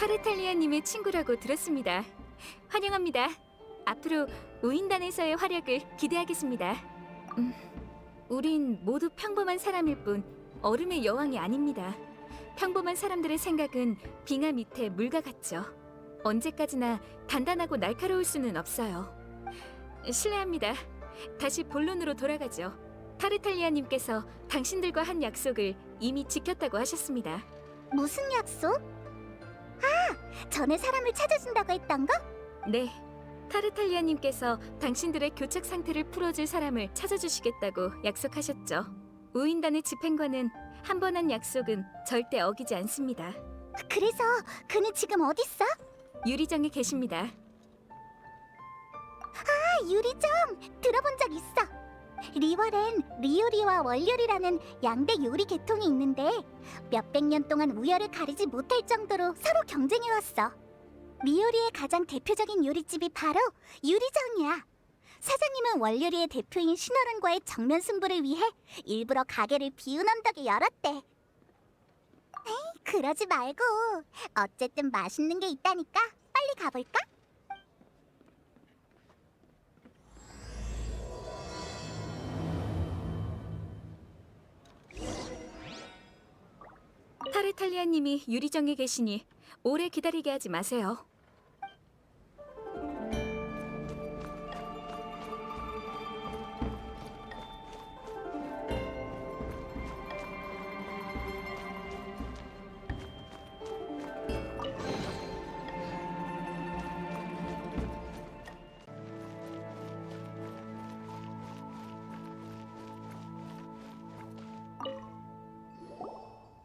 타르탈리아님의 친구라고 들었습니다. 환영합니다. 앞으로 우인단에서의 활약을 기대하겠습니다. 우린 모두 평범한 사람일 뿐 얼음의 여왕이 아닙니다. 평범한 사람들의 생각은 빙하 밑에 물과 같죠. 언제까지나 단단하고 날카로울 수는 없어요. 실례합니다. 다시 본론으로 돌아가죠. 타르탈리아님께서 당신들과 한 약속을 이미 지켰다고 하셨습니다. 무슨 약속? 아, 전에 사람을 찾아준다고 했던 거? 네, 타르탈리아님께서 당신들의 교착 상태를 풀어줄 사람을 찾아주시겠다고 약속하셨죠. 우인단의 집행관은 한 번 한 약속은 절대 어기지 않습니다. 그래서 그는 지금 어딨어? 유리정에 계십니다. 아, 유리정! 들어본 적 있어. 리월엔 리요리와 월요리라는 양대 요리 계통이 있는데 몇백 년 동안 우열을 가리지 못할 정도로 서로 경쟁해왔어. 리요리의 가장 대표적인 요리집이 바로 유리정이야. 사장님은 월요리의 대표인 신월원과의 정면 승부를 위해 일부러 가게를 비운 언덕에 열었대. 에이, 그러지 말고 어쨌든 맛있는 게 있다니까 빨리 가볼까? 타르탈리아님이 유리정에 계시니 오래 기다리게 하지 마세요.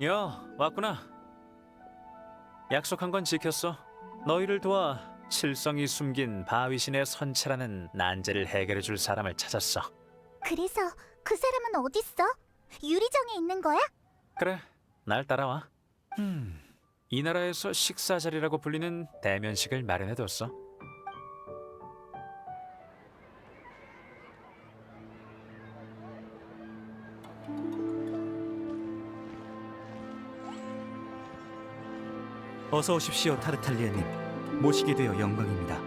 야, 왔구나. 약속한 건 지켰어. 너희를 도와 칠성이 숨긴 바위신의 선체라는 난제를 해결해 줄 사람을 찾았어. 그래서 그 사람은 어딨어? 유리정에 있는 거야? 그래, 날 따라와. 이 나라에서 식사 자리라고 불리는 대면식을 마련해뒀어. 어서 오십시오, 타르탈리아님. 모시게 되어 영광입니다.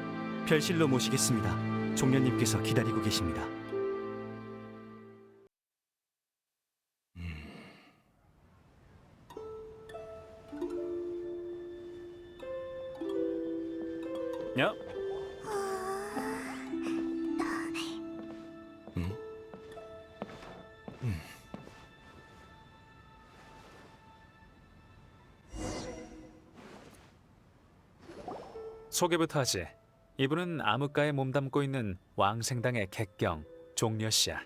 별실로 모시겠습니다. 종려님께서 기다리고 계십니다. 야, 소개부터 하지. 이분은 암흑가에 몸담고 있는 왕생당의 객경 종려 씨야.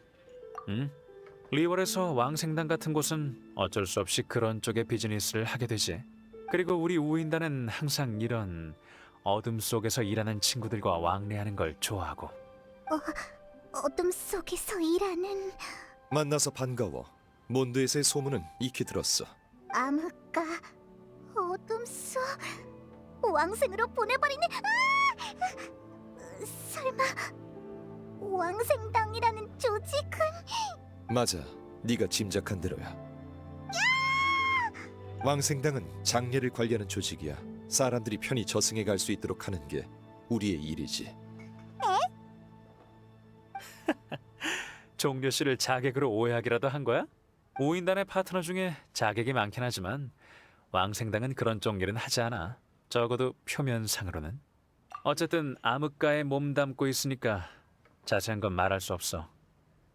리월에서 왕생당 같은 곳은 어쩔 수 없이 그런 쪽의 비즈니스를 하게 되지. 그리고 우리 우인단은 항상 이런 어둠 속에서 일하는 친구들과 왕래하는 걸 좋아하고. 어둠 속에서 일하는 만나서 반가워. 몬드에서의 소문은 익히 들었어. 암흑가 어둠 속 왕생으로 보내버리네. 아! 설마 왕생당이라는 조직은? 맞아, 네가 짐작한 대로야. 왕생당은 장례를 관리하는 조직이야. 사람들이 편히 저승에 갈 수 있도록 하는 게 우리의 일이지. 종려 씨를 자객으로 오해하기라도 한 거야? 우인단의 파트너 중에 자객이 많긴 하지만 왕생당은 그런 쪽 일은 하지 않아. 적어도 표면상으로는. 어쨌든 암흑가에 몸담고 있으니까 자세한 건 말할 수 없어.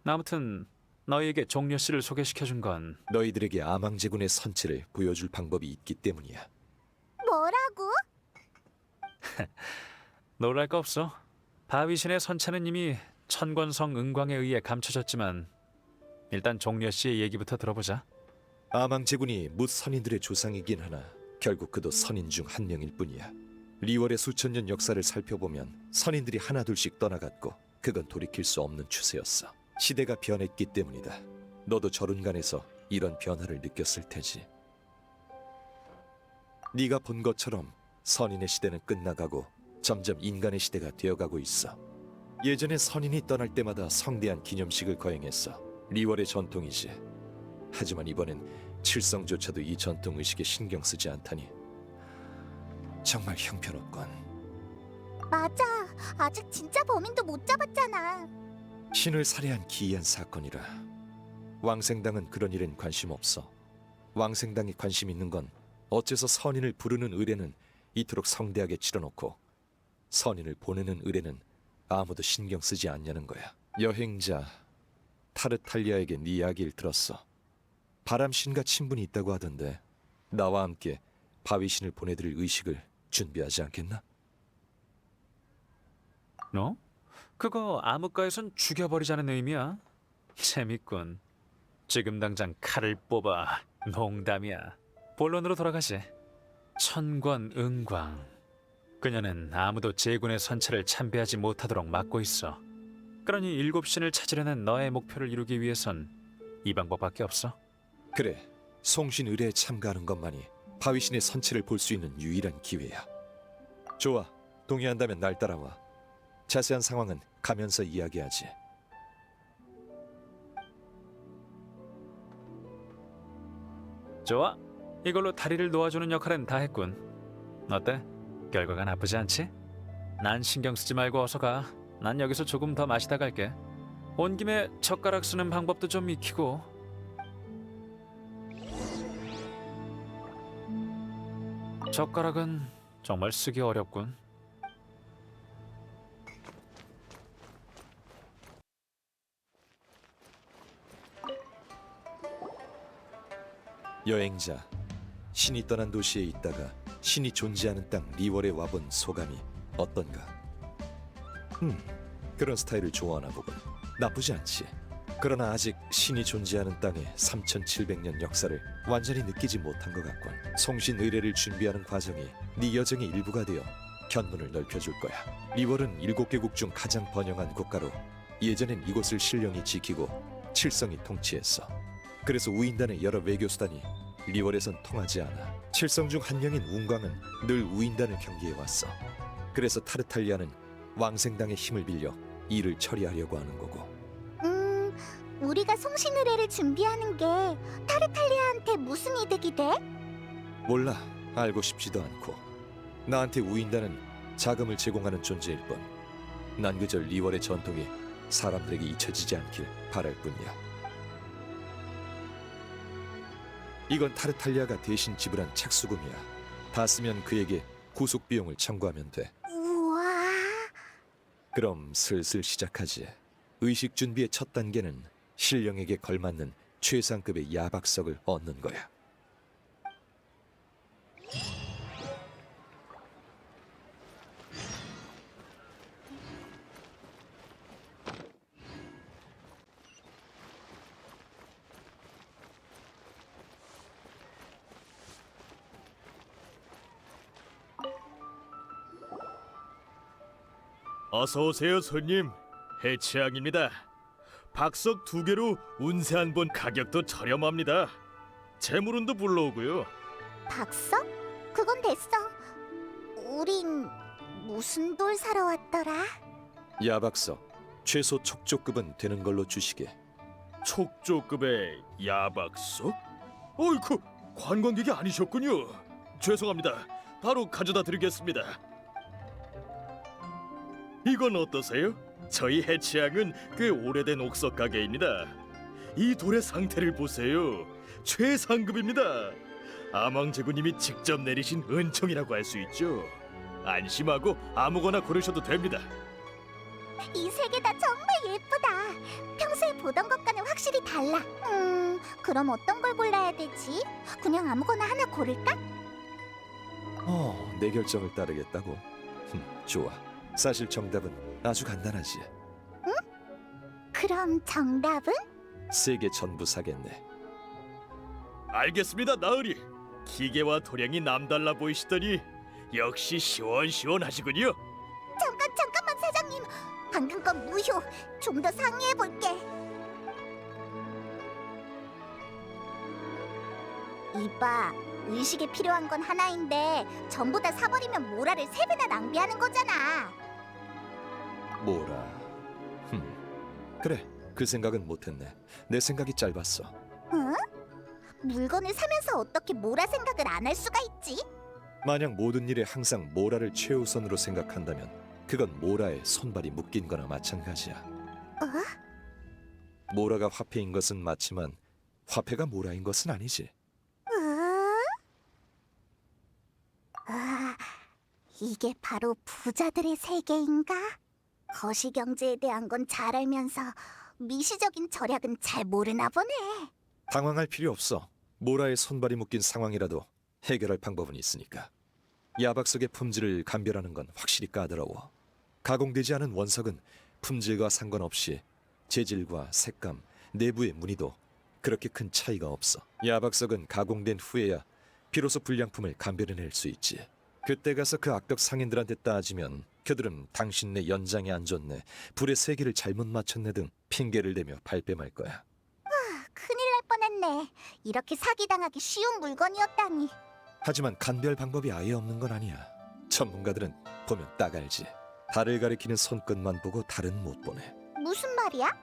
아무튼 너희에게 종려 씨를 소개시켜준 건 너희들에게 아망제군의 선체를 보여줄 방법이 있기 때문이야. 뭐라고? 놀랄 거 없어. 바위신의 선체는 이미 천권성 은광에 의해 감춰졌지만 일단 종려 씨의 얘기부터 들어보자. 아망제군이 뭇 선인들의 조상이긴 하나 결국 그도 선인 중 한 명일 뿐이야. 리월의 수천 년 역사를 살펴보면 선인들이 하나둘씩 떠나갔고 그건 돌이킬 수 없는 추세였어. 시대가 변했기 때문이다. 너도 저룬간에서 이런 변화를 느꼈을 테지. 네가 본 것처럼 선인의 시대는 끝나가고 점점 인간의 시대가 되어가고 있어. 예전에 선인이 떠날 때마다 성대한 기념식을 거행했어. 리월의 전통이지. 하지만 이번엔 칠성조차도 이 전통 의식에 신경 쓰지 않다니 정말 형편없건. 맞아. 아직 진짜 범인도 못 잡았잖아. 신을 살해한 기이한 사건이라. 왕생당은 그런 일엔 관심 없어. 왕생당이 관심 있는 건 어째서 선인을 부르는 의뢰는 이토록 성대하게 치러놓고 선인을 보내는 의뢰는 아무도 신경 쓰지 않냐는 거야. 여행자 타르탈리아에게 네 이야기를 들었어. 바람신과 친분이 있다고 하던데 나와 함께 바위신을 보내드릴 의식을 준비하지 않겠나? 너? 그거 암흑가에선 죽여버리자는 의미야. 재밌군. 지금 당장 칼을 뽑아. 농담이야. 본론으로 돌아가지. 천권 은광. 그녀는 아무도 제군의 선체를 참배하지 못하도록 막고 있어. 그러니 일곱 신을 찾으려는 너의 목표를 이루기 위해선 이 방법밖에 없어. 그래, 송신 의뢰에 참가하는 것만이 바위신의 선체를 볼 수 있는 유일한 기회야. 좋아, 동의한다면 날 따라와. 자세한 상황은 가면서 이야기하지. 좋아. 이걸로 다리를 놓아주는 역할은 다 했군. 어때? 결과가 나쁘지 않지? 난 신경 쓰지 말고 어서 가. 난 여기서 조금 더 마시다 갈게. 온 김에 젓가락 쓰는 방법도 좀 익히고. 젓가락은 정말 쓰기 어렵군. 여행자, 신이 떠난 도시에 있다가 신이 존재하는 땅 리월에 와본 소감이 어떤가? 그런 스타일을 좋아하나 보군. 나쁘지 않지. 그러나 아직 신이 존재하는 땅의 3700년 역사를 완전히 느끼지 못한 것 같군. 송신 의뢰를 준비하는 과정이 네 여정의 일부가 되어 견문을 넓혀줄 거야. 리월은 7개국 중 가장 번영한 국가로 예전엔 이곳을 신령이 지키고 칠성이 통치했어. 그래서 우인단의 여러 외교수단이 리월에선 통하지 않아. 칠성 중 한 명인 운광은 늘 우인단을 경계해왔어. 그래서 타르탈리아는 왕생당의 힘을 빌려 일을 처리하려고 하는 거고. 우리가 송신 의뢰를 준비하는 게 타르탈리아한테 무슨 이득이 돼? 몰라, 알고 싶지도 않고. 나한테 우인단은 자금을 제공하는 존재일 뿐. 난 그저 리월의 전통이 사람들에게 잊혀지지 않길 바랄 뿐이야. 이건 타르탈리아가 대신 지불한 착수금이야. 다 쓰면 그에게 구속 비용을 청구하면 돼. 우와. 그럼 슬슬 시작하지. 의식 준비의 첫 단계는 신령에게 걸맞는 최상급의 야박석을 얻는 거야. 어서 오세요, 손님. 해치양입니다. 박석 2개로 운세 한 번 가격도 저렴합니다. 재물운도 불러오고요. 박석? 그건 됐어. 우린 무슨 돌 사러 왔더라? 야박석, 최소 촉조급은 되는 걸로 주시게. 촉조급의 야박석? 어이쿠, 관광객이 아니셨군요. 죄송합니다. 바로 가져다 드리겠습니다. 이건 어떠세요? 저희 해치양은 꽤 오래된 옥석 가게입니다. 이 돌의 상태를 보세요. 최상급입니다. 아망제구님이 직접 내리신 은총이라고 할 수 있죠. 안심하고 아무거나 고르셔도 됩니다. 이 세 개 다 정말 예쁘다. 평소에 보던 것과는 확실히 달라. 그럼 어떤 걸 골라야 되지? 그냥 아무거나 하나 고를까? 내 결정을 따르겠다고? 좋아. 사실 정답은 아주 간단하지. 그럼 정답은? 3개 전부 사겠네. 알겠습니다, 나으리. 기계와 도량이 남달라 보이시더니 역시 시원시원하시군요. 잠깐만 사장님. 방금 건 무효. 좀 더 상의해볼게. 이봐, 의식에 필요한 건 하나인데 전부 다 사버리면 모라를 3배나 낭비하는 거잖아. 뭐라? 그래, 그 생각은 못했네. 내 생각이 짧았어. 응? 물건을 사면서 어떻게 모라 생각을 안 할 수가 있지? 만약 모든 일에 항상 모라를 최우선으로 생각한다면 그건 모라의 손발이 묶인 거나 마찬가지야. 모라가 화폐인 것은 맞지만 화폐가 모라인 것은 아니지. 이게 바로 부자들의 세계인가? 거시경제에 대한 건 잘 알면서 미시적인 절약은 잘 모르나 보네. 당황할 필요 없어. 모라의 손발이 묶인 상황이라도 해결할 방법은 있으니까. 야박석의 품질을 감별하는 건 확실히 까다로워. 가공되지 않은 원석은 품질과 상관없이 재질과 색감, 내부의 무늬도 그렇게 큰 차이가 없어. 야박석은 가공된 후에야 비로소 불량품을 감별해낼 수 있지. 그때 가서 그 악덕 상인들한테 따지면 그들은 당신네 연장이 안 좋네, 불의 세기를 잘못 맞췄네 등 핑계를 대며 발뺌할 거야. 큰일 날 뻔했네. 이렇게 사기당하기 쉬운 물건이었다니. 하지만 감별 방법이 아예 없는 건 아니야. 전문가들은 보면 딱 알지. 달을 가리키는 손끝만 보고 달은 못 보네. 무슨 말이야?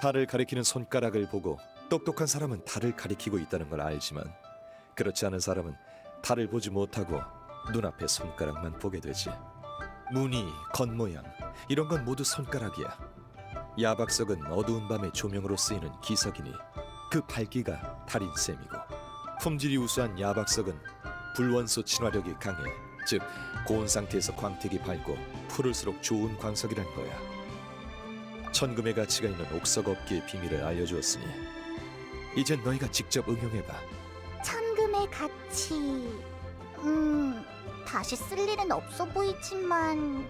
달을 가리키는 손가락을 보고 똑똑한 사람은 달을 가리키고 있다는 걸 알지만 그렇지 않은 사람은 달을 보지 못하고 눈앞의 손가락만 보게 되지. 무늬, 겉모양 이런 건 모두 손가락이야. 야박석은 어두운 밤의 조명으로 쓰이는 기석이니 그 밝기가 달인 셈이고, 품질이 우수한 야박석은 불원소 친화력이 강해, 즉 고온 상태에서 광택이 밝고 푸를수록 좋은 광석이란 거야. 천금의 가치가 있는 옥석 업계의 비밀을 알려주었으니 이젠 너희가 직접 응용해봐. 천금의 가치... 다시 쓸 일은 없어 보이지만...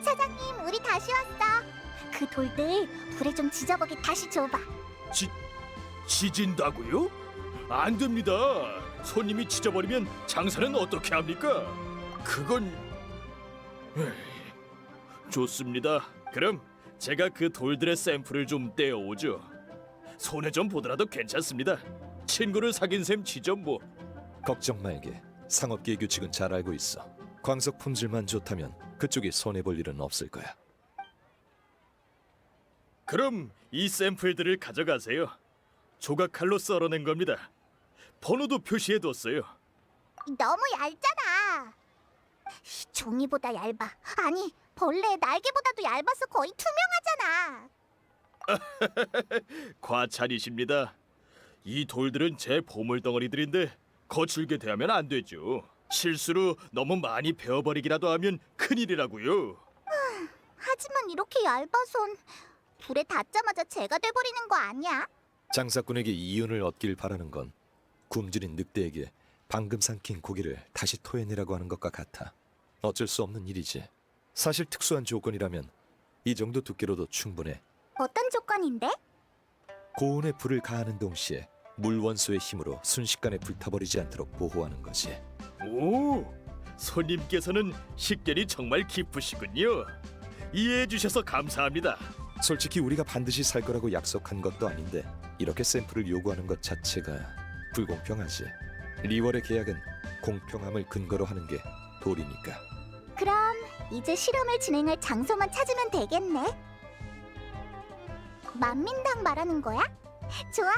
사장님, 우리 다시 왔어. 그 돌들 불에 좀 지져보게 다시 줘봐. 지진다고요? 안 됩니다. 손님이 지져버리면 장사는 어떻게 합니까? 그건... 좋습니다. 그럼 제가 그 돌들의 샘플을 좀 떼어오죠. 손에 좀 보더라도 괜찮습니다. 친구를 사귄 셈 치죠 뭐. 걱정 말게. 상업계의 규칙은 잘 알고 있어. 광석 품질만 좋다면 그쪽이 손해볼 일은 없을 거야. 그럼 이 샘플들을 가져가세요. 조각칼로 썰어낸 겁니다. 번호도 표시해뒀어요. 너무 얇잖아. 종이보다 얇아. 아니, 벌레의 날개보다도 얇아서 거의 투명하잖아. 과찬이십니다. 이 돌들은 제 보물덩어리들인데 거칠게 대하면 안 되죠. 실수로 너무 많이 베어버리기라도 하면 큰일이라고요. 하지만 이렇게 얇아선 불에 닿자마자 재가 돼버리는 거 아니야? 장사꾼에게 이윤을 얻길 바라는 건 굶주린 늑대에게 방금 삼킨 고기를 다시 토해내라고 하는 것과 같아. 어쩔 수 없는 일이지. 사실 특수한 조건이라면 이 정도 두께로도 충분해. 어떤 조건인데? 고온에 불을 가하는 동시에 물원소의 힘으로 순식간에 불타버리지 않도록 보호하는 거지. 오, 손님께서는 식견이 정말 깊으시군요. 이해해 주셔서 감사합니다. 솔직히 우리가 반드시 살 거라고 약속한 것도 아닌데 이렇게 샘플을 요구하는 것 자체가 불공평하지. 리월의 계약은 공평함을 근거로 하는 게 도리니까. 그럼 이제 실험을 진행할 장소만 찾으면 되겠네. 만민당 말하는 거야? 좋아.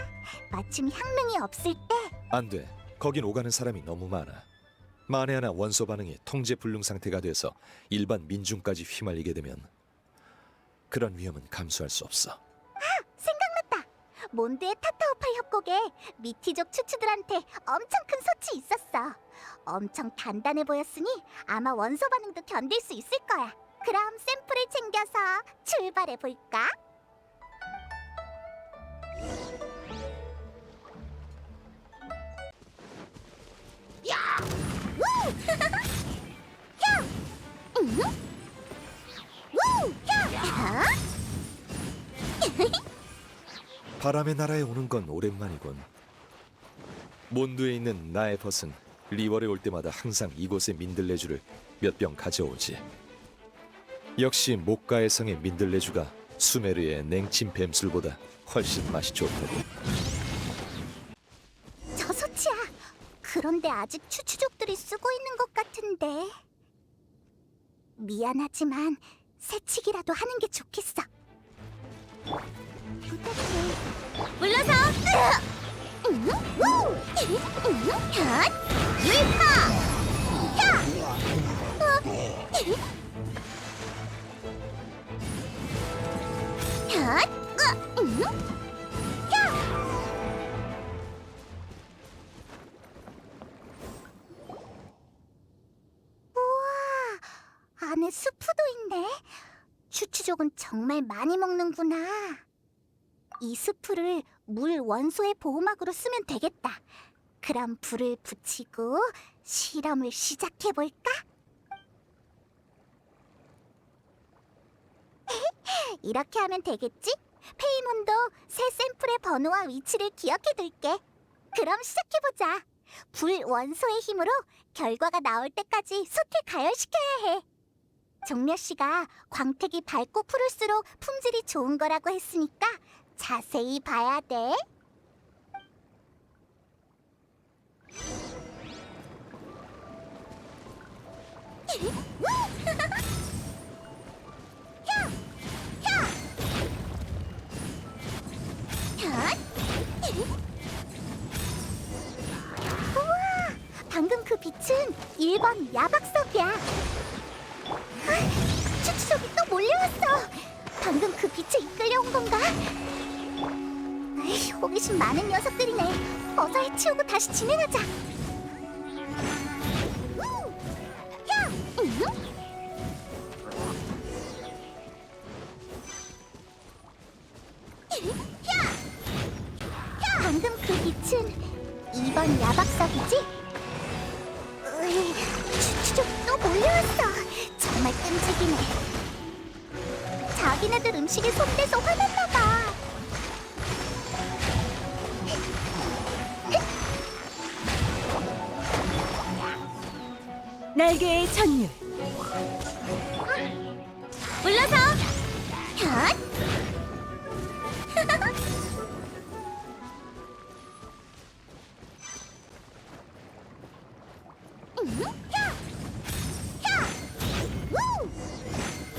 마침 향릉이 없을 때. 안 돼. 거긴 오가는 사람이 너무 많아. 만에 하나 원소 반응이 통제 불능 상태가 돼서 일반 민중까지 휘말리게 되면 그런 위험은 감수할 수 없어. 생각났다. 몬드의 타타오팔 협곡에 미티족 추추들한테 엄청 큰 솥이 있었어. 엄청 단단해 보였으니 아마 원소 반응도 견딜 수 있을 거야. 그럼 샘플을 챙겨서 출발해 볼까? 바람의 나라에 오는 건 오랜만이군. 몬드에 있는 나의 벗은 리월에 올 때마다 항상 이곳의 민들레주를 몇 병 가져오지. 역시 목가의 성의 민들레주가 수메르의 냉친 뱀술보다 훨씬 맛이 좋다고. 저 솥이야. 그런데 아직 추추족들이 쓰고 있는 것 같은데. 미안하지만 새치기라도 하는 게 좋겠어. 부탁해. 물러서! 핫! 유이파! 야! 핫! 야! 우와, 안에 스프도 있네. 슈츠족은 정말 많이 먹는구나. 이 스프를 물 원소의 보호막으로 쓰면 되겠다. 그럼 불을 붙이고 실험을 시작해볼까? 이렇게 하면 되겠지? 페이몬도 새 샘플의 번호와 위치를 기억해둘게. 그럼 시작해보자. 불 원소의 힘으로 결과가 나올 때까지 솥을 가열시켜야 해. 종려 씨가 광택이 밝고 푸를수록 품질이 좋은 거라고 했으니까 자세히 봐야 돼. 우와, 방금 그 빛은 1번 야박석이야. 추추족이 또 몰려왔어. 방금 그 빛에 이끌려온 건가? 에이, 호기심 많은 녀석들이네. 어서 해치우고 다시 진행하자. 야! 방금 그 빛은 2번 야박석이지? 으이, 추추족이 또 몰려왔어. 정말 끔찍이네. 자기네들 음식에 손대서 화났나봐. 날개의 전율. 올라서! 핫!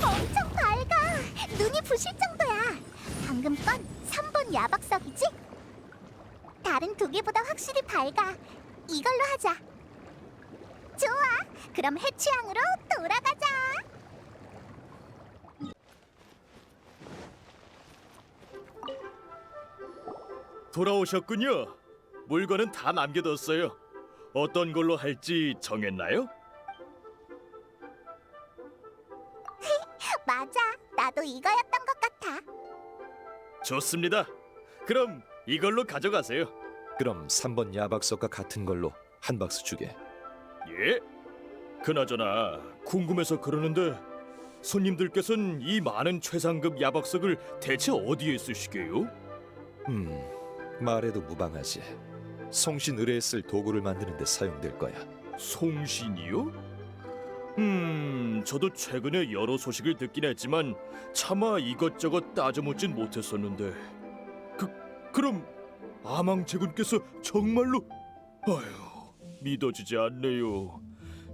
엄청 밝아. 눈이 부실 정도야. 방금 건 3번 야박석이지? 다른 두 개보다 확실히 밝아. 이걸로 하자. 좋아. 그럼 해취향으로 돌아가자. 돌아오셨군요. 물건은 다 남겨뒀어요. 어떤 걸로 할지 정했나요? 맞아. 나도 이거였던 것 같아. 좋습니다. 그럼 이걸로 가져가세요. 그럼 3번 야박석과 같은 걸로 한 박스 주게. 예? 그나저나 궁금해서 그러는데 손님들께서는 이 많은 최상급 야박석을 대체 어디에 쓰시게요? 말해도 무방하지. 송신 의뢰에 쓸 도구를 만드는 데 사용될 거야. 송신이요? 저도 최근에 여러 소식을 듣긴 했지만 차마 이것저것 따져묻진 못했었는데 그럼 아망제군께서 정말로 아휴 믿어지지 않네요.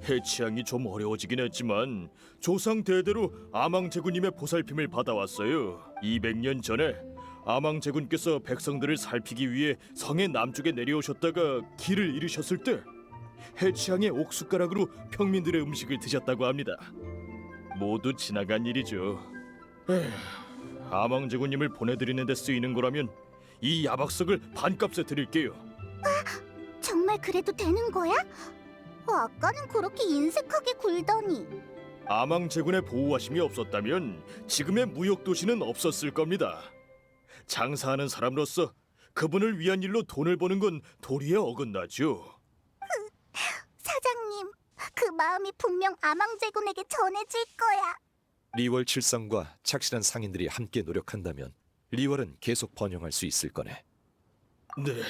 해치향이 좀 어려워지긴 했지만 조상 대대로 아망제군님의 보살핌을 받아왔어요. 200년 전에 아망제군께서 백성들을 살피기 위해 성의 남쪽에 내려오셨다가 길을 잃으셨을 때 해치향의 옥숟가락으로 평민들의 음식을 드셨다고 합니다. 모두 지나간 일이죠. 아망제군님을 보내드리는 데 쓰이는 거라면 이 야박석을 반값에 드릴게요. 정말 그래도 되는 거야? 아까는 그렇게 인색하게 굴더니. 아망제군의 보호하심이 없었다면 지금의 무역 도시는 없었을 겁니다. 장사하는 사람으로서 그분을 위한 일로 돈을 버는 건 도리에 어긋나죠. 사장님, 그 마음이 분명 아망제군에게 전해질 거야. 리월 칠성과 착실한 상인들이 함께 노력한다면 리월은 계속 번영할 수 있을 거네. 네,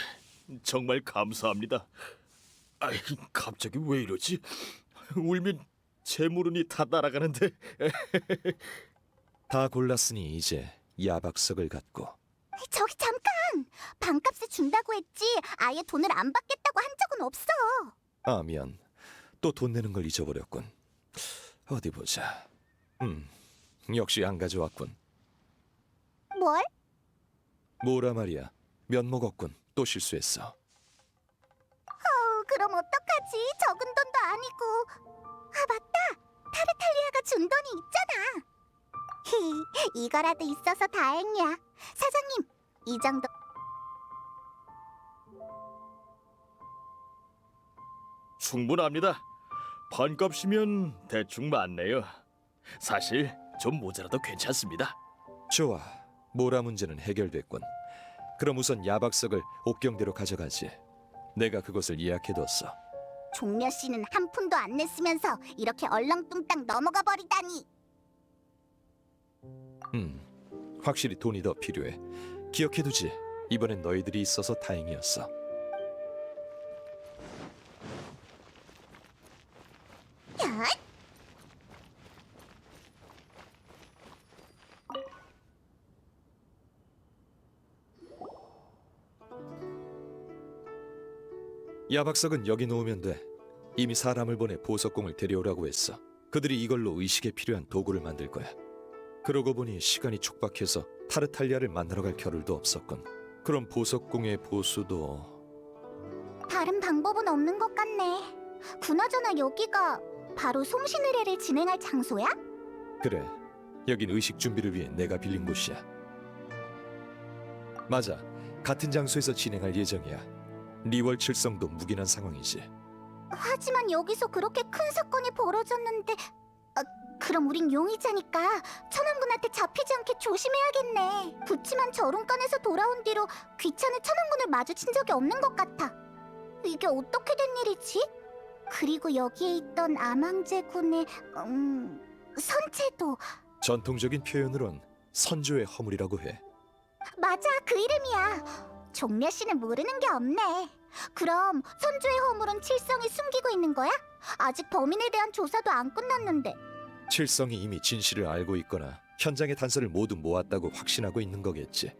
정말 감사합니다. 아이, 갑자기 왜 이러지? 울면 제 물은이 다 날아가는데. 다 골랐으니 이제 야박석을 갖고. 저기 잠깐! 반값에 준다고 했지 아예 돈을 안 받겠다고 한 적은 없어. 아, 미안. 또 돈 내는 걸 잊어버렸군. 어디 보자. 역시 안 가져왔군. 뭘? 뭐라 말이야. 면목 없군. 또 실수했어. 그럼 어떡하지? 적은 돈도 아니고. 아, 맞다. 타르탈리아가 준 돈이 있잖아. 이거라도 있어서 다행이야. 사장님, 이 정도. 충분합니다. 반값이면 대충 맞네요. 사실 좀 모자라도 괜찮습니다. 좋아. 모라 문제는 해결됐군. 그럼 우선 야박석을 옥경대로 가져가지. 내가 그곳을 예약해뒀어. 종려 씨는 한 푼도 안 냈으면서 이렇게 얼렁뚱땅 넘어가 버리다니. 확실히 돈이 더 필요해. 기억해두지. 이번엔 너희들이 있어서 다행이었어. 야, 야박석은 여기 놓으면 돼. 이미 사람을 보내 보석공을 데려오라고 했어. 그들이 이걸로 의식에 필요한 도구를 만들 거야. 그러고 보니 시간이 촉박해서 타르탈리아를 만나러 갈 겨를도 없었군. 그럼 보석공의 보수도... 다른 방법은 없는 것 같네. 그나저나 여기가 바로 송신의례를 진행할 장소야? 그래, 여긴 의식 준비를 위해 내가 빌린 곳이야. 맞아, 같은 장소에서 진행할 예정이야. 리월 칠성도 묵인한 상황이지. 하지만 여기서 그렇게 큰 사건이 벌어졌는데, 그럼 우린 용의자니까 천왕군한테 잡히지 않게 조심해야겠네. 그치만 저룬간에서 돌아온 뒤로 귀찮은 천왕군을 마주친 적이 없는 것 같아. 이게 어떻게 된 일이지? 그리고 여기에 있던 아망제군의 선체도... 전통적인 표현으론 선조의 허물이라고 해. 맞아, 그 이름이야. 종려 씨는 모르는 게 없네. 그럼 선조의 허물은 칠성이 숨기고 있는 거야? 아직 범인에 대한 조사도 안 끝났는데. 칠성이 이미 진실을 알고 있거나 현장의 단서를 모두 모았다고 확신하고 있는 거겠지.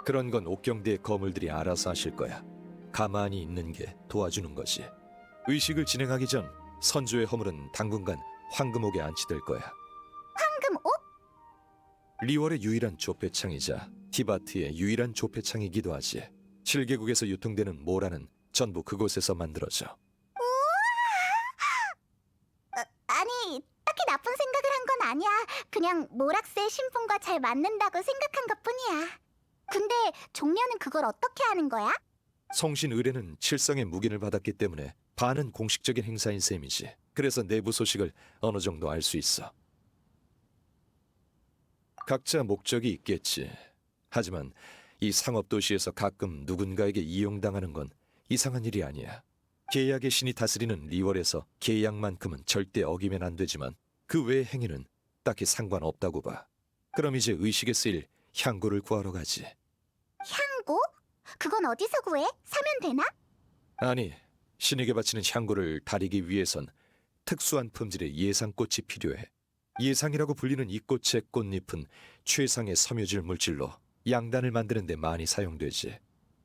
그런 건 옥경대의 거물들이 알아서 하실 거야. 가만히 있는 게 도와주는 거지. 의식을 진행하기 전 선조의 허물은 당분간 황금옥에 안치될 거야. 황금옥? 리월의 유일한 조폐창이자 티바트의 유일한 조폐창이기도 하지. 7개국에서 유통되는 모라는 전부 그곳에서 만들어져. 아니, 딱히 나쁜 생각을 한 건 아니야. 그냥 모락스의 신분과 잘 맞는다고 생각한 것뿐이야. 근데 종려는 그걸 어떻게 하는 거야? 성신 의뢰는 칠성의 묵인을 받았기 때문에 반은 공식적인 행사인 셈이지. 그래서 내부 소식을 어느 정도 알 수 있어. 각자 목적이 있겠지. 하지만 이 상업 도시에서 가끔 누군가에게 이용당하는 건 이상한 일이 아니야. 계약의 신이 다스리는 리월에서 계약만큼은 절대 어기면 안 되지만 그 외의 행위는 딱히 상관없다고 봐. 그럼 이제 의식에 쓰일 향고를 구하러 가지. 향고? 그건 어디서 구해? 사면 되나? 아니, 신에게 바치는 향고를 다리기 위해선 특수한 품질의 예상꽃이 필요해. 예상이라고 불리는 이 꽃의 꽃잎은 최상의 섬유질 물질로 양단을 만드는 데 많이 사용되지.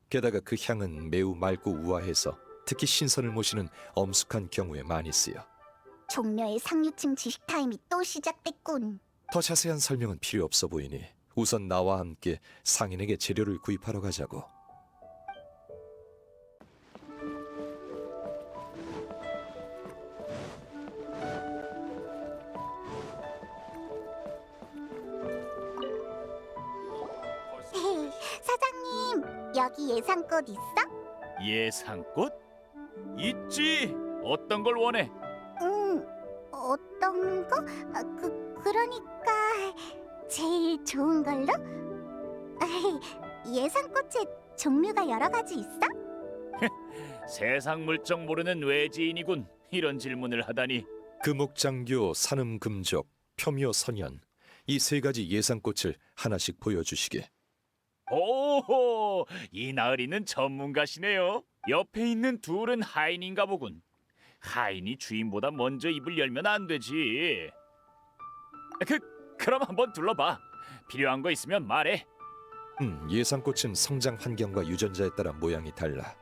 게다가 그 향은 매우 맑고 우아해서 특히 신선을 모시는 엄숙한 경우에 많이 쓰여. 종려의 상류층 지식 타임이 또 시작됐군. 더 자세한 설명은 필요 없어 보이니 우선 나와 함께 상인에게 재료를 구입하러 가자고. 사장님, 여기 예상꽃 있어? 예상꽃? 있지. 어떤 걸 원해? 어떤 거? 그러니까 제일 좋은 걸로? 예상꽃에 종류가 여러 가지 있어? 세상 물정 모르는 외지인이군. 이런 질문을 하다니. 금옥장교, 산음금족, 표묘 선연 이 세 가지 예상꽃을 하나씩 보여주시게. 오호, 이 나으리는 전문가시네요. 옆에 있는 둘은 하인인가 보군. 하인이 주인보다 먼저 입을 열면 안 되지. 그럼 한번 둘러봐. 필요한 거 있으면 말해. 예상꽃은 성장 환경과 유전자에 따라 모양이 달라.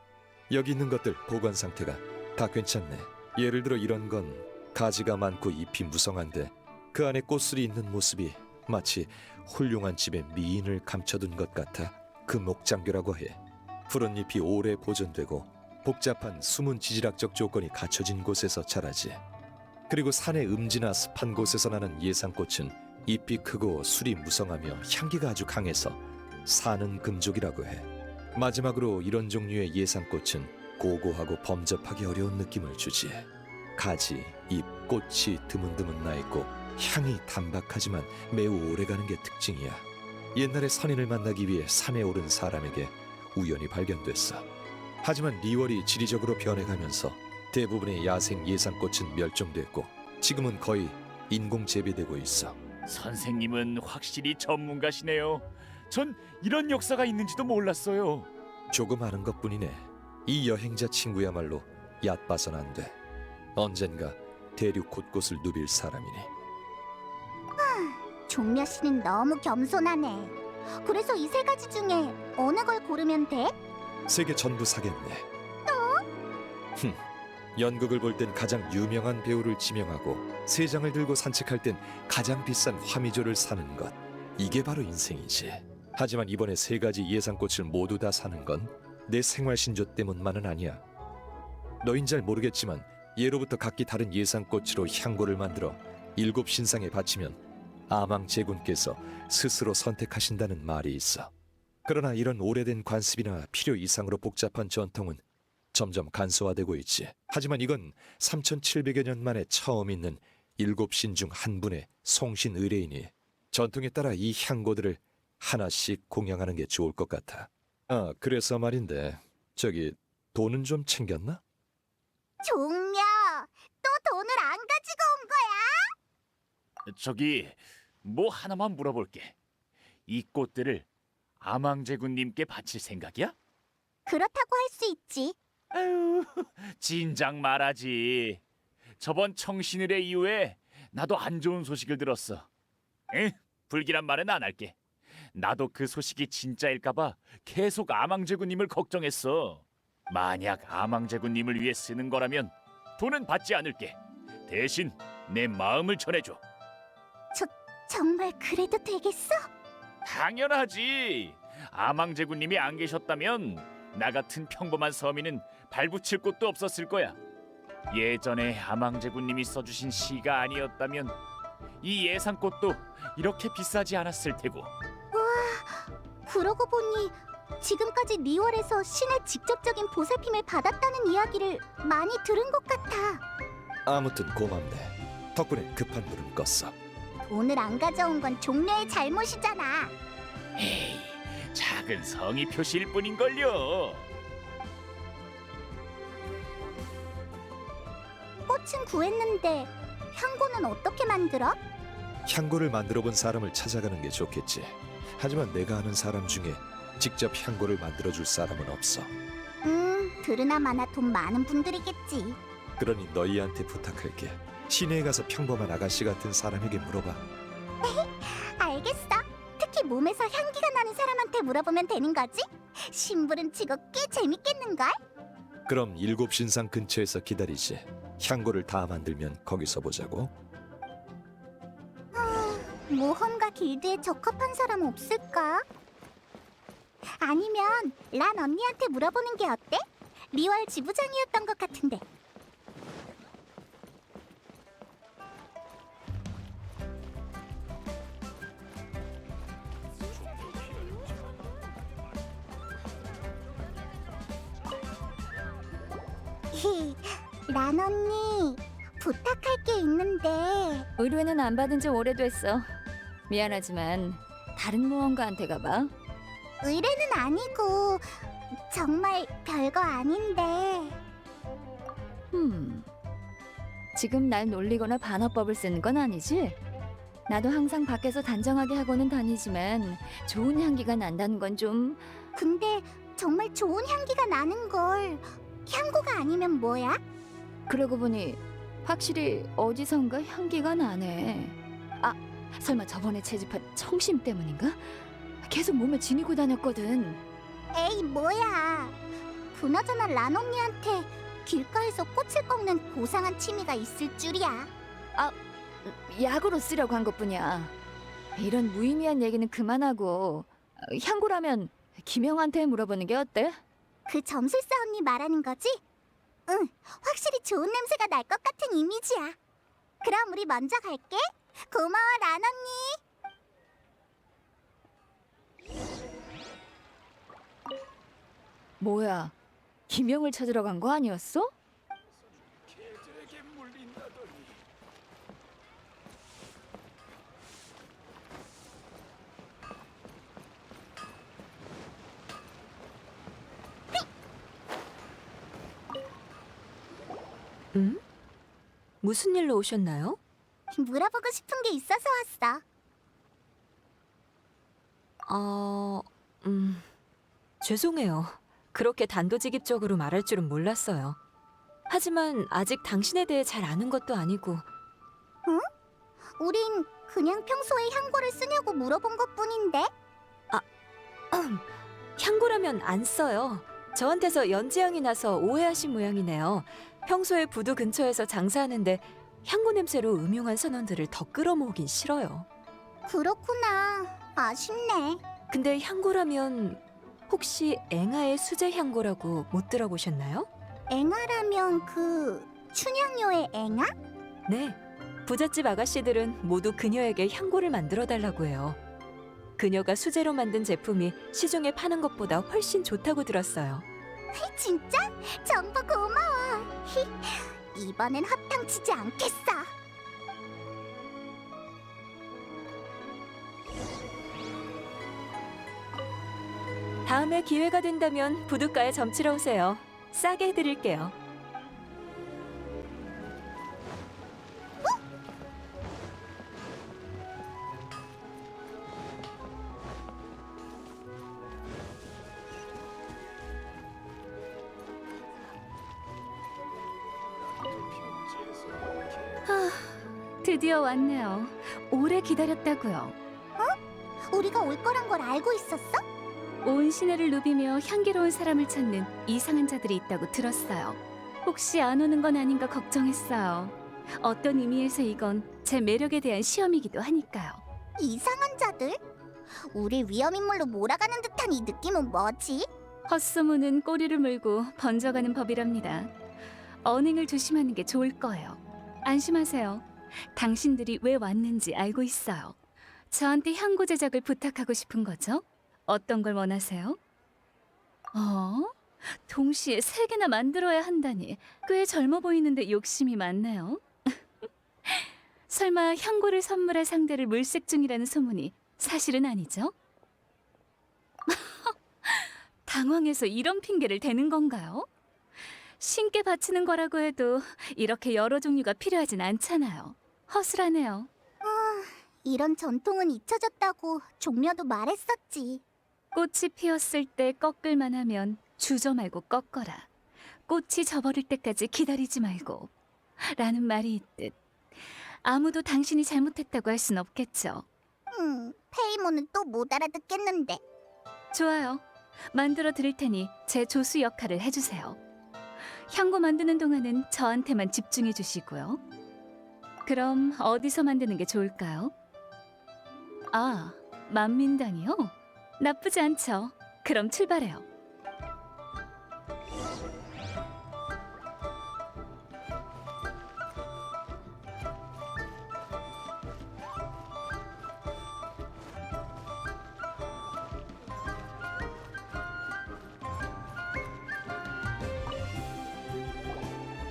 여기 있는 것들 보관 상태가 다 괜찮네. 예를 들어 이런 건 가지가 많고 잎이 무성한데 그 안에 꽃술이 있는 모습이 마치 훌륭한 집의 미인을 감춰둔 것 같아 금옥장교라고 해. 푸른 잎이 오래 보존되고 복잡한 숨은 지질학적 조건이 갖춰진 곳에서 자라지. 그리고 산의 음지나 습한 곳에서 나는 예산꽃은 잎이 크고 술이 무성하며 향기가 아주 강해서 사는 금족이라고 해. 마지막으로 이런 종류의 예산꽃은 고고하고 범접하기 어려운 느낌을 주지. 가지, 잎, 꽃이 드문드문 나 있고 향이 단박하지만 매우 오래가는 게 특징이야. 옛날에 선인을 만나기 위해 산에 오른 사람에게 우연히 발견됐어. 하지만 리월이 지리적으로 변해가면서 대부분의 야생 예산꽃은 멸종됐고 지금은 거의 인공 재배되고 있어. 선생님은 확실히 전문가시네요. 전 이런 역사가 있는지도 몰랐어요. 조금 아는 것뿐이네. 이 여행자 친구야말로 얕봐선 안 돼. 언젠가 대륙 곳곳을 누빌 사람이니. 종려 씨는 너무 겸손하네. 그래서 이 세 가지 중에 어느 걸 고르면 돼? 세 개 전부 사겠네. 흠, 연극을 볼 땐 가장 유명한 배우를 지명하고 세 장을 들고 산책할 땐 가장 비싼 화미조를 사는 것. 이게 바로 인생이지. 하지만 이번에 세 가지 예산꽃을 모두 다 사는 건 내 생활 신조 때문만은 아니야. 너흰 잘 모르겠지만 예로부터 각기 다른 예산꽃으로 향고를 만들어 7 신상에 바치면 아망 제군께서 스스로 선택하신다는 말이 있어. 그러나 이런 오래된 관습이나 필요 이상으로 복잡한 전통은 점점 간소화되고 있지. 하지만 이건 3700여 년 만에 처음 있는 7신 중 한 분의 송신 의뢰이니 전통에 따라 이 향고들을 하나씩 공양하는 게 좋을 것 같아. 아, 그래서 말인데 저기 돈은 좀 챙겼나? 종려, 또 돈을 안 가지고 온 거야? 저기 뭐 하나만 물어볼게. 이 꽃들을 아망제군님께 바칠 생각이야? 그렇다고 할 수 있지. 아유, 진작 말하지. 저번 청신일의 이후에 나도 안 좋은 소식을 들었어. 불길한 말은 안 할게. 나도 그 소식이 진짜일까봐 계속 아망제군님을 걱정했어. 만약 아망제군님을 위해 쓰는 거라면 돈은 받지 않을게. 대신 내 마음을 전해줘. 정말 그래도 되겠어? 당연하지. 아망제군님이 안 계셨다면 나 같은 평범한 서민은 발붙일 곳도 없었을 거야. 예전에 아망제군님이 써주신 시가 아니었다면 이 예산꽃도 이렇게 비싸지 않았을 테고. 그러고 보니 지금까지 리월에서 신의 직접적인 보살핌을 받았다는 이야기를 많이 들은 것 같아. 아무튼 고맙네. 덕분에 급한 물은 껐어. 돈을 안 가져온 건 종려의 잘못이잖아. 에이, 작은 성의 표시일 뿐인걸요. 꽃은 구했는데 향고는 어떻게 만들어? 향고를 만들어 본 사람을 찾아가는 게 좋겠지. 하지만 내가 아는 사람 중에 직접 향고를 만들어줄 사람은 없어. 들으나 마나 돈 많은 분들이겠지. 그러니 너희한테 부탁할게. 시내에 가서 평범한 아가씨 같은 사람에게 물어봐. 알겠어. 특히 몸에서 향기가 나는 사람한테 물어보면 되는 거지? 심부름 치고 꽤 재밌겠는걸? 그럼 7 신상 근처에서 기다리지. 향고를 다 만들면 거기서 보자고. 모험가 길드에 적합한 사람 없을까? 아니면 란 언니한테 물어보는 게 어때? 리월 지부장이었던 것 같은데. 란 언니, 부탁할 게 있는데. 의뢰는 안 받은 지 오래됐어. 미안하지만 다른 모험가한테 가봐. 의뢰는 아니고 정말 별거 아닌데. 지금 날 놀리거나 반어법을 쓰는 건 아니지? 나도 항상 밖에서 단정하게 하고는 다니지만 좋은 향기가 난다는 건 좀... 근데 정말 좋은 향기가 나는 걸. 향고가 아니면 뭐야? 그러고 보니 확실히 어디선가 향기가 나네. 아, 설마 저번에 채집한 청심 때문인가? 계속 몸에 지니고 다녔거든. 에이 뭐야. 그나저나 란 언니한테 길가에서 꽃을 꺾는 고상한 취미가 있을 줄이야. 약으로 쓰려고 한 것뿐이야. 이런 무의미한 얘기는 그만하고 향고라면 김영한테 물어보는 게 어때? 그 점술사 언니 말하는 거지? 응, 확실히 좋은 냄새가 날 것 같은 이미지야. 그럼 우리 먼저 갈게. 고마워, 란 언니. 뭐야? 김영을 찾으러 간 거 아니었어? 무슨 일로 오셨나요? 물어보고 싶은 게 있어서 왔어. 죄송해요. 그렇게 단도직입적으로 말할 줄은 몰랐어요. 하지만 아직 당신에 대해 잘 아는 것도 아니고 우린 그냥 평소에 향고를 쓰냐고 물어본 것뿐인데. 향고라면 안 써요. 저한테서 연지향이 나서 오해하신 모양이네요. 평소에 부두 근처에서 장사하는데 향고 냄새로 음흉한 선원들을 더 끌어모으긴 싫어요. 그렇구나. 아쉽네. 근데 향고라면 혹시 앵아의 수제 향고라고 못 들어보셨나요? 앵아라면 그 춘향요의 앵아? 네. 부잣집 아가씨들은 모두 그녀에게 향고를 만들어 달라고 해요. 그녀가 수제로 만든 제품이 시중에 파는 것보다 훨씬 좋다고 들었어요. 진짜? 정보 고마워. 이번엔 허탕 치지 않겠어. 다음에 기회가 된다면 부둣가에 점치러 오세요. 싸게 해드릴게요. 드디어 왔네요. 오래 기다렸다고요. 우리가 올 거란 걸 알고 있었어? 온 시내를 누비며 향기로운 사람을 찾는 이상한 자들이 있다고 들었어요. 혹시 안 오는 건 아닌가 걱정했어요. 어떤 의미에서 이건 제 매력에 대한 시험이기도 하니까요. 이상한 자들? 우리 위험인물로 몰아가는 듯한 이 느낌은 뭐지? 헛소문은 꼬리를 물고 번져가는 법이랍니다. 언행을 조심하는 게 좋을 거예요. 안심하세요. 당신들이 왜 왔는지 알고 있어요. 저한테 향고 제작을 부탁하고 싶은 거죠? 어떤 걸 원하세요? 동시에 3개나 만들어야 한다니 꽤 젊어 보이는데 욕심이 많네요. 설마 향고를 선물할 상대를 물색 중이라는 소문이 사실은 아니죠? 당황해서 이런 핑계를 대는 건가요? 신께 바치는 거라고 해도 이렇게 여러 종류가 필요하진 않잖아요. 허술하네요. 이런 전통은 잊혀졌다고 종려도 말했었지. 꽃이 피었을 때 꺾을만 하면 주저 말고 꺾어라. 꽃이 져버릴 때까지 기다리지 말고. 라는 말이 있듯 아무도 당신이 잘못했다고 할 순 없겠죠. 페이모는 또 못 알아듣겠는데. 좋아요. 만들어 드릴 테니 제 조수 역할을 해주세요. 향고 만드는 동안은 저한테만 집중해 주시고요. 그럼 어디서 만드는 게 좋을까요? 만민당이요? 나쁘지 않죠. 그럼 출발해요.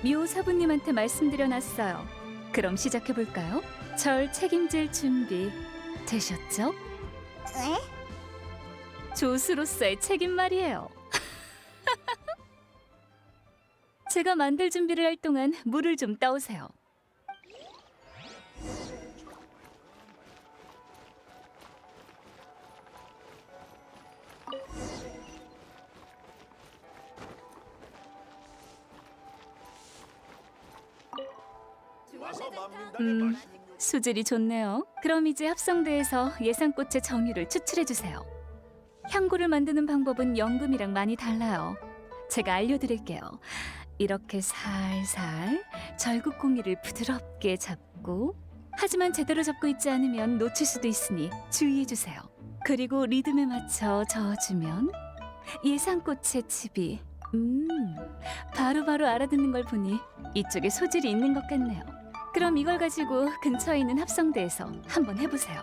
미호 사부님한테 말씀드려놨어요. 그럼 시작해볼까요? 절 책임질 준비 되셨죠? 에? 조수로서의 책임 말이에요. 제가 만들 준비를 할 동안 물을 좀 떠오세요. 수질이 좋네요. 그럼 이제 합성대에서 예상꽃의 정유를 추출해주세요. 향고를 만드는 방법은 연금이랑 많이 달라요. 제가 알려드릴게요. 이렇게 살살 절국공이를 부드럽게 잡고, 하지만 제대로 잡고 있지 않으면 놓칠 수도 있으니 주의해주세요. 그리고 리듬에 맞춰 저어주면 예상꽃의 칩이 바로바로 알아듣는 걸 보니 이쪽에 소질이 있는 것 같네요. 그럼 이걸 가지고 근처에 있는 합성대에서 한번 해보세요.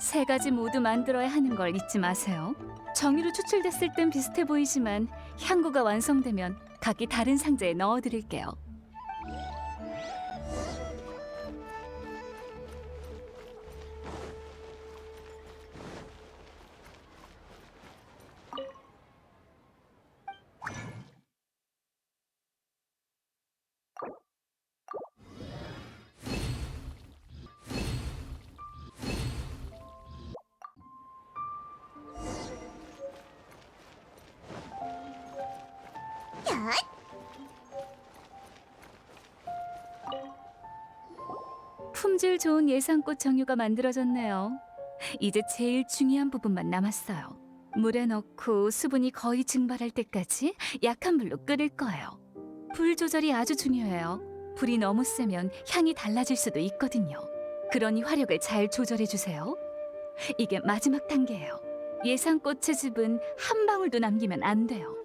세 가지 모두 만들어야 하는 걸 잊지 마세요. 정의로 추출됐을 땐 비슷해 보이지만 향구가 완성되면 각기 다른 상자에 넣어드릴게요. 품질 좋은 예상꽃 정유가 만들어졌네요. 이제 제일 중요한 부분만 남았어요. 물에 넣고 수분이 거의 증발할 때까지 약한 불로 끓일 거예요. 불 조절이 아주 중요해요. 불이 너무 세면 향이 달라질 수도 있거든요. 그러니 화력을 잘 조절해 주세요. 이게 마지막 단계예요. 예상꽃의 즙은 한 방울도 남기면 안 돼요.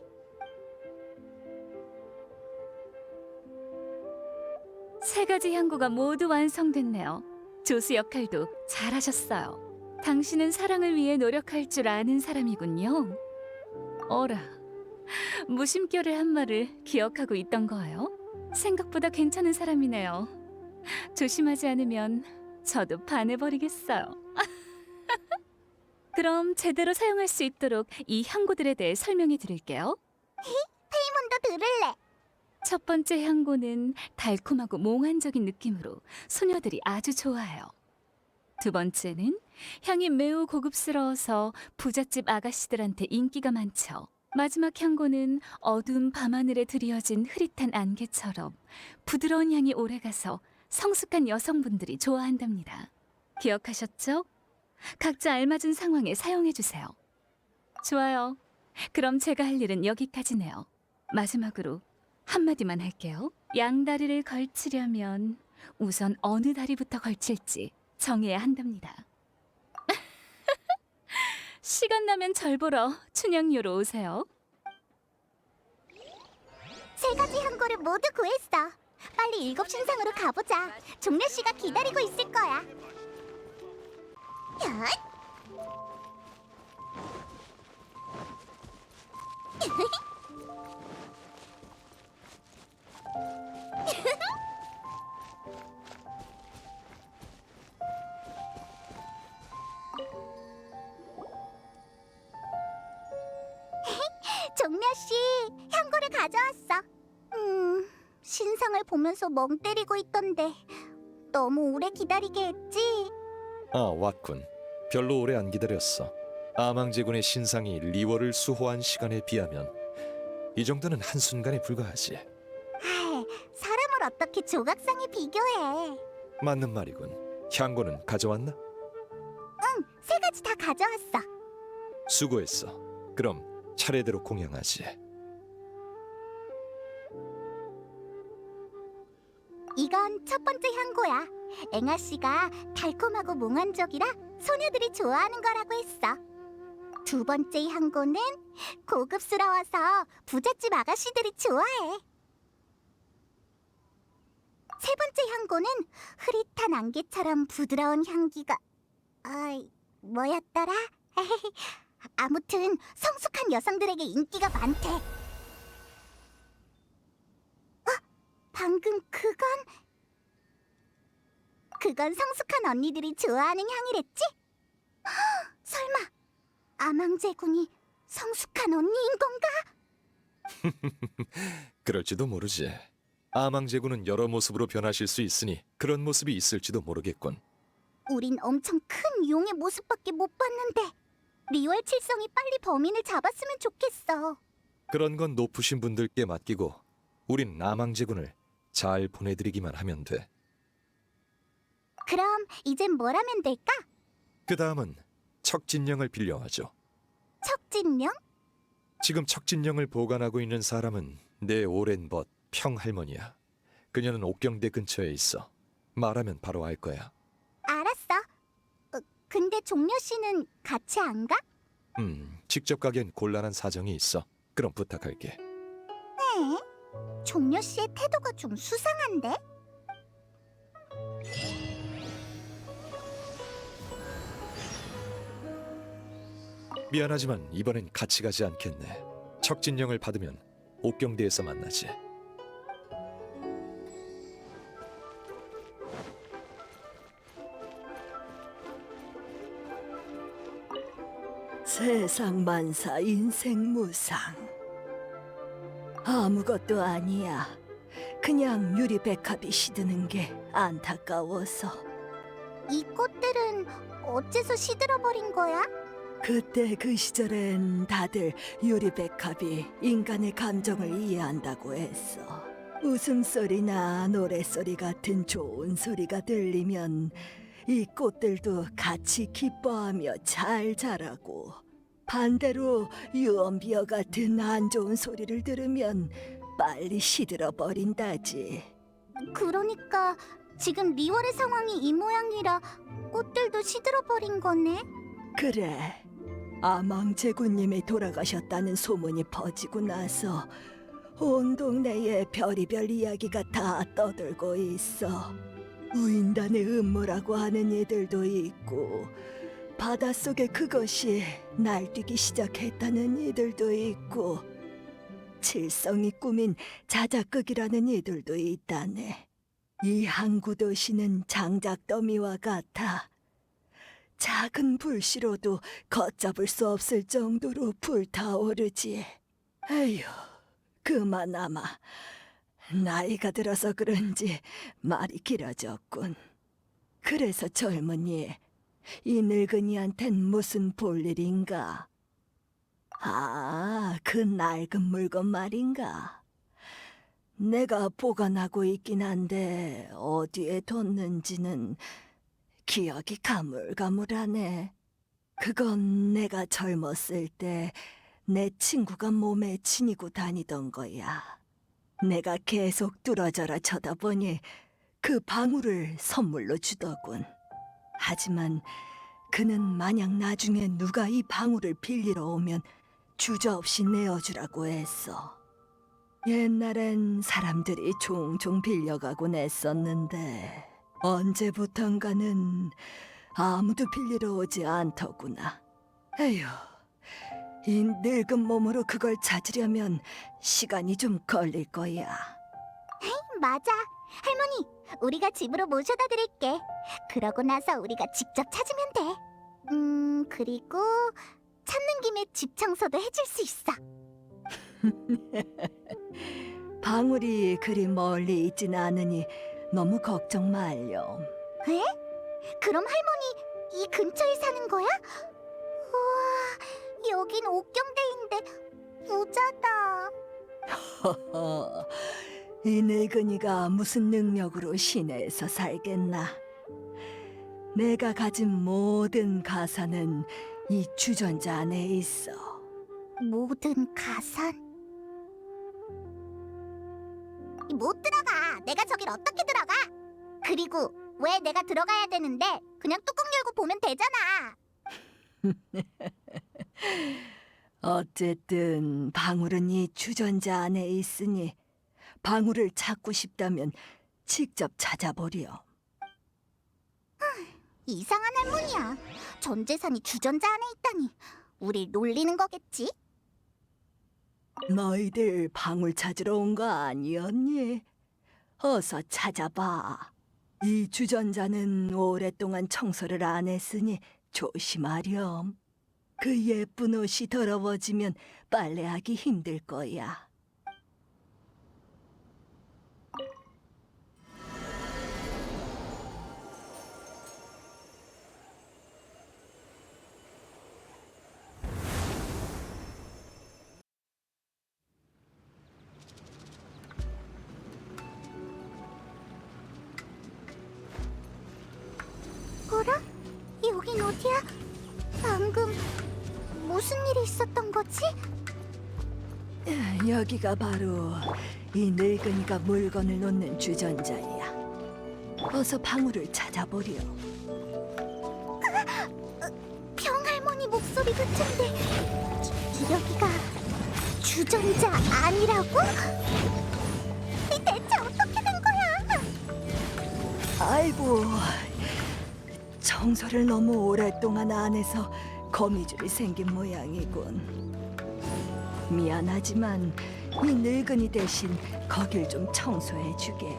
세 가지 향구가 모두 완성됐네요. 조수 역할도 잘하셨어요. 당신은 사랑을 위해 노력할 줄 아는 사람이군요. 어라, 무심결의 한 말을 기억하고 있던 거예요? 생각보다 괜찮은 사람이네요. 조심하지 않으면 저도 반해버리겠어요. 그럼 제대로 사용할 수 있도록 이 향구들에 대해 설명해 드릴게요. 페이몬도 들을래. 첫 번째 향고는 달콤하고 몽환적인 느낌으로 소녀들이 아주 좋아해요. 두 번째는 향이 매우 고급스러워서 부잣집 아가씨들한테 인기가 많죠. 마지막 향고는 어두운 밤하늘에 드리워진 흐릿한 안개처럼 부드러운 향이 오래가서 성숙한 여성분들이 좋아한답니다. 기억하셨죠? 각자 알맞은 상황에 사용해주세요. 좋아요. 그럼 제가 할 일은 여기까지네요. 마지막으로 한마디만 할게요. 양다리를 걸치려면 우선 어느 다리부터 걸칠지 정해야 한답니다. 시간 나면 절 보러 춘향요로 오세요. 세 가지 향고를 모두 구했어. 빨리 일곱 신상으로 가보자. 종려 씨가 기다리고 있을 거야. 야! 종려 씨, 향고를 가져왔어. 신상을 보면서 멍 때리고 있던데 너무 오래 기다리게 했지? 아, 왔군. 별로 오래 안 기다렸어. 아망제군의 신상이 리월을 수호한 시간에 비하면 이 정도는 한순간에 불과하지. 아이, 사람을 어떻게 조각상에 비교해? 맞는 말이군. 향고는 가져왔나? 세 가지 다 가져왔어. 수고했어. 그럼 차례대로 공양하지. 이건 첫 번째 향고야. 앵아 씨가 달콤하고 몽환적이라 소녀들이 좋아하는 거라고 했어. 두 번째 향고는 고급스러워서 부잣집 아가씨들이 좋아해. 세 번째 향고는 흐릿한 안개처럼 부드러운 향기가 뭐였더라? 아무튼 성숙한 여성들에게 인기가 많대. 방금 그건 성숙한 언니들이 좋아하는 향이랬지? 설마 아망제군이 성숙한 언니인 건가? 그럴지도 모르지. 아망제군은 여러 모습으로 변하실 수 있으니 그런 모습이 있을지도 모르겠군. 우린 엄청 큰 용의 모습밖에 못 봤는데 리월 칠성이 빨리 범인을 잡았으면 좋겠어. 그런 건 높으신 분들께 맡기고 우린 아망제군을 잘 보내드리기만 하면 돼. 그럼 이젠 뭘 하면 될까? 그 다음은 척진령을 빌려와줘. 척진령? 지금 척진령을 보관하고 있는 사람은 내 오랜 벗 평할머니야. 그녀는 옥경대 근처에 있어. 말하면 바로 알 거야. 알았어. 근데 종려 씨는 같이 안 가? 직접 가기엔 곤란한 사정이 있어. 그럼 부탁할게. 이상해. 종려 씨의 태도가 좀 수상한데? 미안하지만 이번엔 같이 가지 않겠네. 척진령을 받으면 옥경대에서 만나지. 세상 만사 인생 무상. 아무것도 아니야. 그냥 유리백합이 시드는 게 안타까워서. 이 꽃들은 어째서 시들어버린 거야? 그때 그 시절엔 다들 유리백합이 인간의 감정을 이해한다고 했어. 웃음소리나 노랫소리 같은 좋은 소리가 들리면 이 꽃들도 같이 기뻐하며 잘 자라고, 반대로 유언비어 같은 안 좋은 소리를 들으면 빨리 시들어 버린다지. 그러니까 지금 리월의 상황이 이 모양이라 꽃들도 시들어버린 거네? 그래. 아망제군님이 돌아가셨다는 소문이 퍼지고 나서 온 동네에 별의별 이야기가 다 떠들고 있어. 우인단의 음모라고 하는 이들도 있고, 바닷속에 그것이 날뛰기 시작했다는 이들도 있고, 칠성이 꾸민 자작극이라는 이들도 있다네. 이 항구 도시는 장작더미와 같아. 작은 불씨로도 걷잡을 수 없을 정도로 불타오르지. 에휴, 그만아마 나이가 들어서 그런지 말이 길어졌군. 그래서 젊은이, 이 늙은이한텐 무슨 볼일인가? 아, 그 낡은 물건 말인가? 내가 보관하고 있긴 한데 어디에 뒀는지는 기억이 가물가물하네. 그건 내가 젊었을 때 내 친구가 몸에 지니고 다니던 거야. 내가 계속 뚫어져라 쳐다보니 그 방울을 선물로 주더군. 하지만 그는 만약 나중에 누가 이 방울을 빌리러 오면 주저없이 내어주라고 했어. 옛날엔 사람들이 종종 빌려가곤 했었는데 언제부턴가는 아무도 빌리러 오지 않더구나. 에휴, 이 늙은 몸으로 그걸 찾으려면 시간이 좀 걸릴 거야. 맞아. 할머니, 우리가 집으로 모셔다 드릴게. 그러고 나서 우리가 직접 찾으면 돼. 그리고 찾는 김에 집 청소도 해줄 수 있어. 방울이 그리 멀리 있진 않으니 너무 걱정 말렴. 에? 그럼 할머니 이 근처에 사는 거야? 우와, 여긴 옥경대인데 부자다. 허허, 이 늙은이가 무슨 능력으로 시내에서 살겠나. 내가 가진 모든 가산은 이 주전자 안에 있어. 모든 가산? 못 들어가. 내가 저길 어떻게 들어가? 그리고 왜 내가 들어가야 되는데 그냥 뚜껑 열고 보면 되잖아. 어쨌든 방울은 이 주전자 안에 있으니 방울을 찾고 싶다면 직접 찾아보렴. 이상한 할머니야. 전 재산이 주전자 안에 있다니. 우릴 놀리는 거겠지? 너희들 방울 찾으러 온 거 아니었니? 어서 찾아봐. 이 주전자는 오랫동안 청소를 안 했으니 조심하렴. 그 예쁜 옷이 더러워지면 빨래하기 힘들 거야. 어라? 여긴 어디야? 방금 무슨 일이 있었던 거지? 여기가 바로 이 늙은이가 물건을 놓는 주전자야. 어서 방울을 찾아보렴. 병할머니 목소리 같은데 여기가 주전자 아니라고? 이 대체 어떻게 된 거야? 아이고, 청소를 너무 오랫동안 안 해서 거미줄이 생긴 모양이군. 미안하지만 이 늙은이 대신 거길 좀 청소해 주게.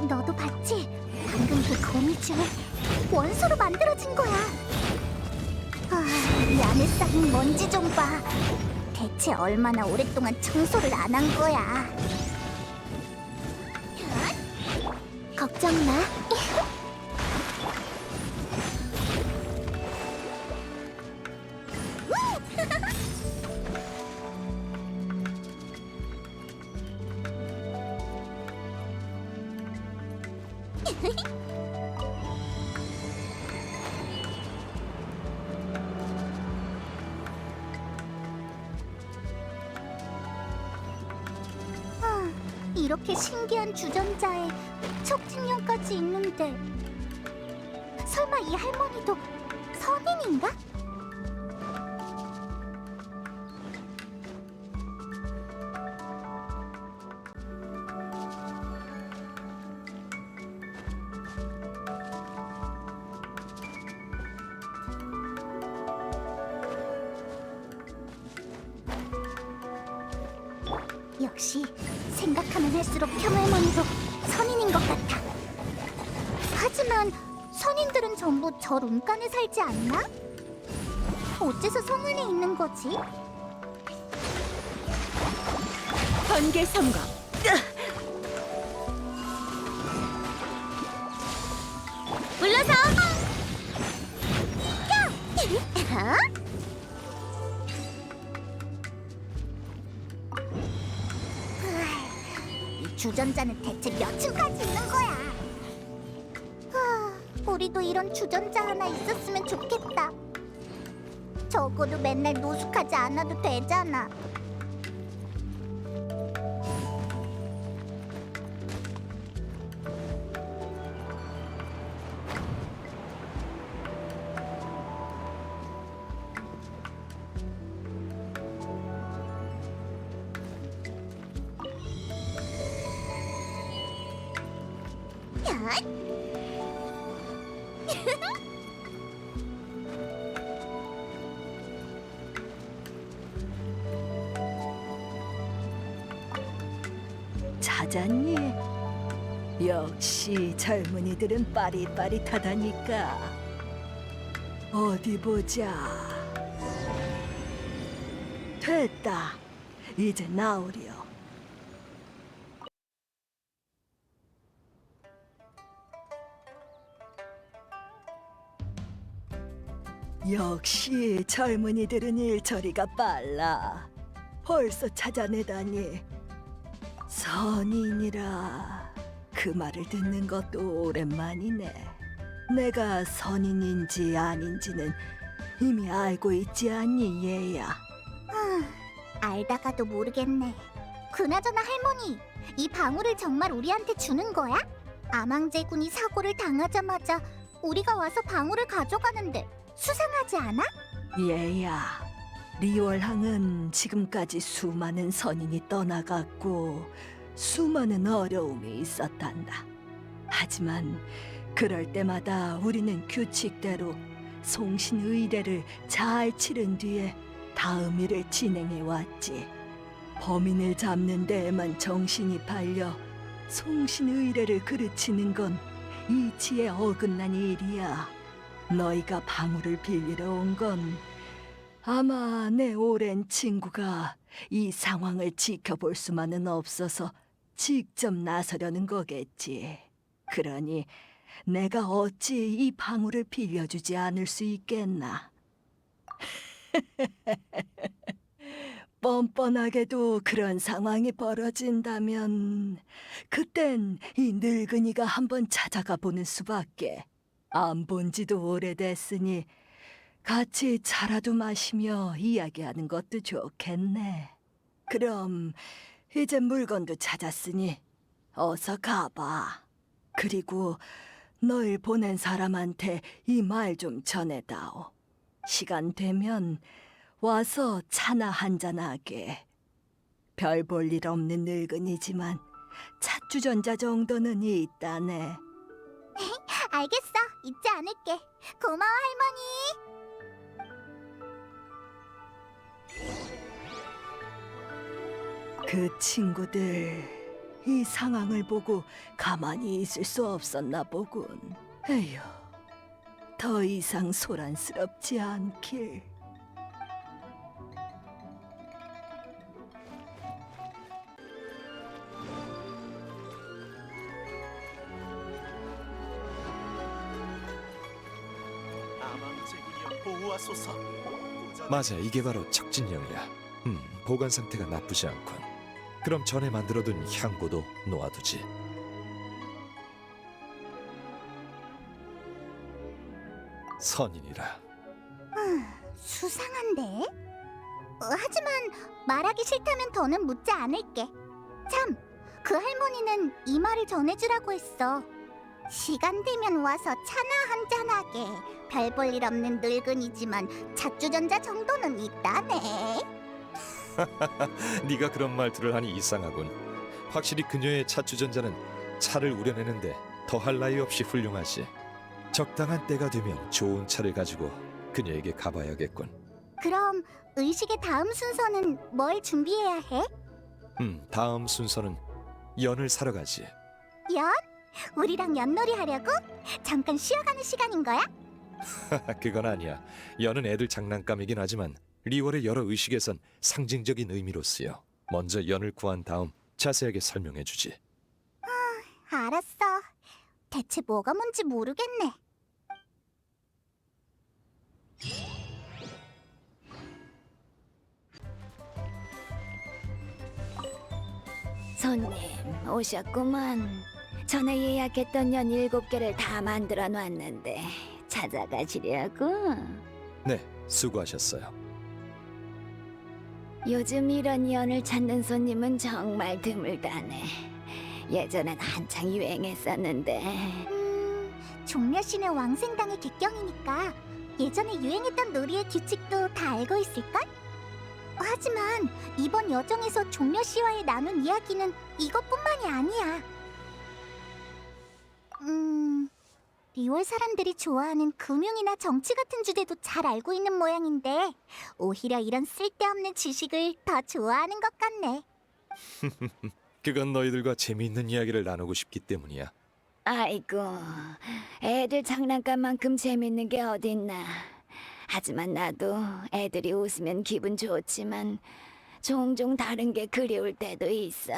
너도 봤지? 방금 그 거미줄 원소로 만들어진 거야. 이 안에 쌓인 먼지 좀 봐. 대체 얼마나 오랫동안 청소를 안 한 거야. 걱정 마. 이렇게 신기한 주전자에 촉진용까지 있는데 설마 이 할머니도 선인인가? 역시 생각하면 할수록 평할머니도 선인인 것 같아. 하지만 선인들은 전부 저 룬간에 살지 않나? 어째서 성 안에 있는 거지? 번개 섬광. 불러서! 야! 이 주전자는 대체 몇 층까지 있는 거야? 우리도 이런 주전자 하나 있었으면 좋겠다. 적어도 맨날 노숙하지 않아도 되잖아. 찾았니? 역시 젊은이들은 빠릿빠릿하다니까. 어디 보자. 됐다. 이제 나오렴. 역시 젊은이들은 일처리가 빨라. 벌써 찾아내다니. 선인이라 그 말을 듣는 것도 오랜만이네. 내가 선인인지 아닌지는 이미 알고 있지 않니, 얘야? 알다가도 모르겠네. 그나저나 할머니, 이 방울을 정말 우리한테 주는 거야? 아망제군이 사고를 당하자마자 우리가 와서 방울을 가져가는데 수상하지 않아? 얘야, 리월항은 지금까지 수많은 선인이 떠나갔고 수많은 어려움이 있었단다. 하지만 그럴 때마다 우리는 규칙대로 송신의례를 잘 치른 뒤에 다음 일을 진행해 왔지. 범인을 잡는 데에만 정신이 팔려 송신의례를 그르치는 건 이치에 어긋난 일이야. 너희가 방울을 빌리러 온 건 아마 내 오랜 친구가 이 상황을 지켜볼 수만은 없어서 직접 나서려는 거겠지. 그러니 내가 어찌 이 방울을 빌려주지 않을 수 있겠나. 뻔뻔하게도 그런 상황이 벌어진다면 그땐 이 늙은이가 한번 찾아가 보는 수밖에. 안 본 지도 오래됐으니 같이 차라도 마시며 이야기하는 것도 좋겠네. 그럼 이제 물건도 찾았으니 어서 가봐. 그리고 널 보낸 사람한테 이 말 좀 전해다오. 시간 되면 와서 차나 한잔하게. 별 볼 일 없는 늙은이지만 찻주전자 정도는 있다네. 알겠어. 잊지 않을게. 고마워, 할머니. 그 친구들 이 상황을 보고 가만히 있을 수 없었나 보군. 에휴, 더 이상 소란스럽지 않길. 맞아, 이게 바로 척진령이야. 보관 상태가 나쁘지 않군. 그럼 전에 만들어둔 향고도 놓아두지. 선인이라. 수상한데? 하지만 말하기 싫다면 더는 묻지 않을게. 참, 그 할머니는 이 말을 전해주라고 했어. 시간 되면 와서 차나 한잔하게. 별 볼 일 없는 늙은이지만 찻주전자 정도는 있다네. 네가 그런 말들을 하니 이상하군. 확실히 그녀의 찻주전자는 차를 우려내는데 더할 나위 없이 훌륭하지. 적당한 때가 되면 좋은 차를 가지고 그녀에게 가봐야겠군. 그럼 의식의 다음 순서는 뭘 준비해야 해? 다음 순서는 연을 사러 가지. 연? 우리랑 연놀이 하려고? 잠깐 쉬어가는 시간인 거야? 그건 아니야. 연은 애들 장난감이긴 하지만 리월의 여러 의식에선 상징적인 의미로 쓰여. 먼저 연을 구한 다음 자세하게 설명해주지. 알았어. 대체 뭐가 뭔지 모르겠네. 손님 오셨구만. 전에 예약했던 연 7개를 다 만들어 놨는데 찾아가시려고? 네, 수고하셨어요. 요즘 이런 연을 찾는 손님은 정말 드물다네. 예전엔 한창 유행했었는데. 종려신의 왕생당의 객경이니까 예전에 유행했던 놀이의 규칙도 다 알고 있을걸? 하지만 이번 여정에서 종려씨와의 나눈 이야기는 이것뿐만이 아니야. 리월 사람들이 좋아하는 금융이나 정치 같은 주제도 잘 알고 있는 모양인데 오히려 이런 쓸데없는 지식을 더 좋아하는 것 같네. 그건 너희들과 재미있는 이야기를 나누고 싶기 때문이야. 아이고, 애들 장난감만큼 재밌는 게 어딨나. 하지만 나도 애들이 웃으면 기분 좋지만 종종 다른 게 그리울 때도 있어.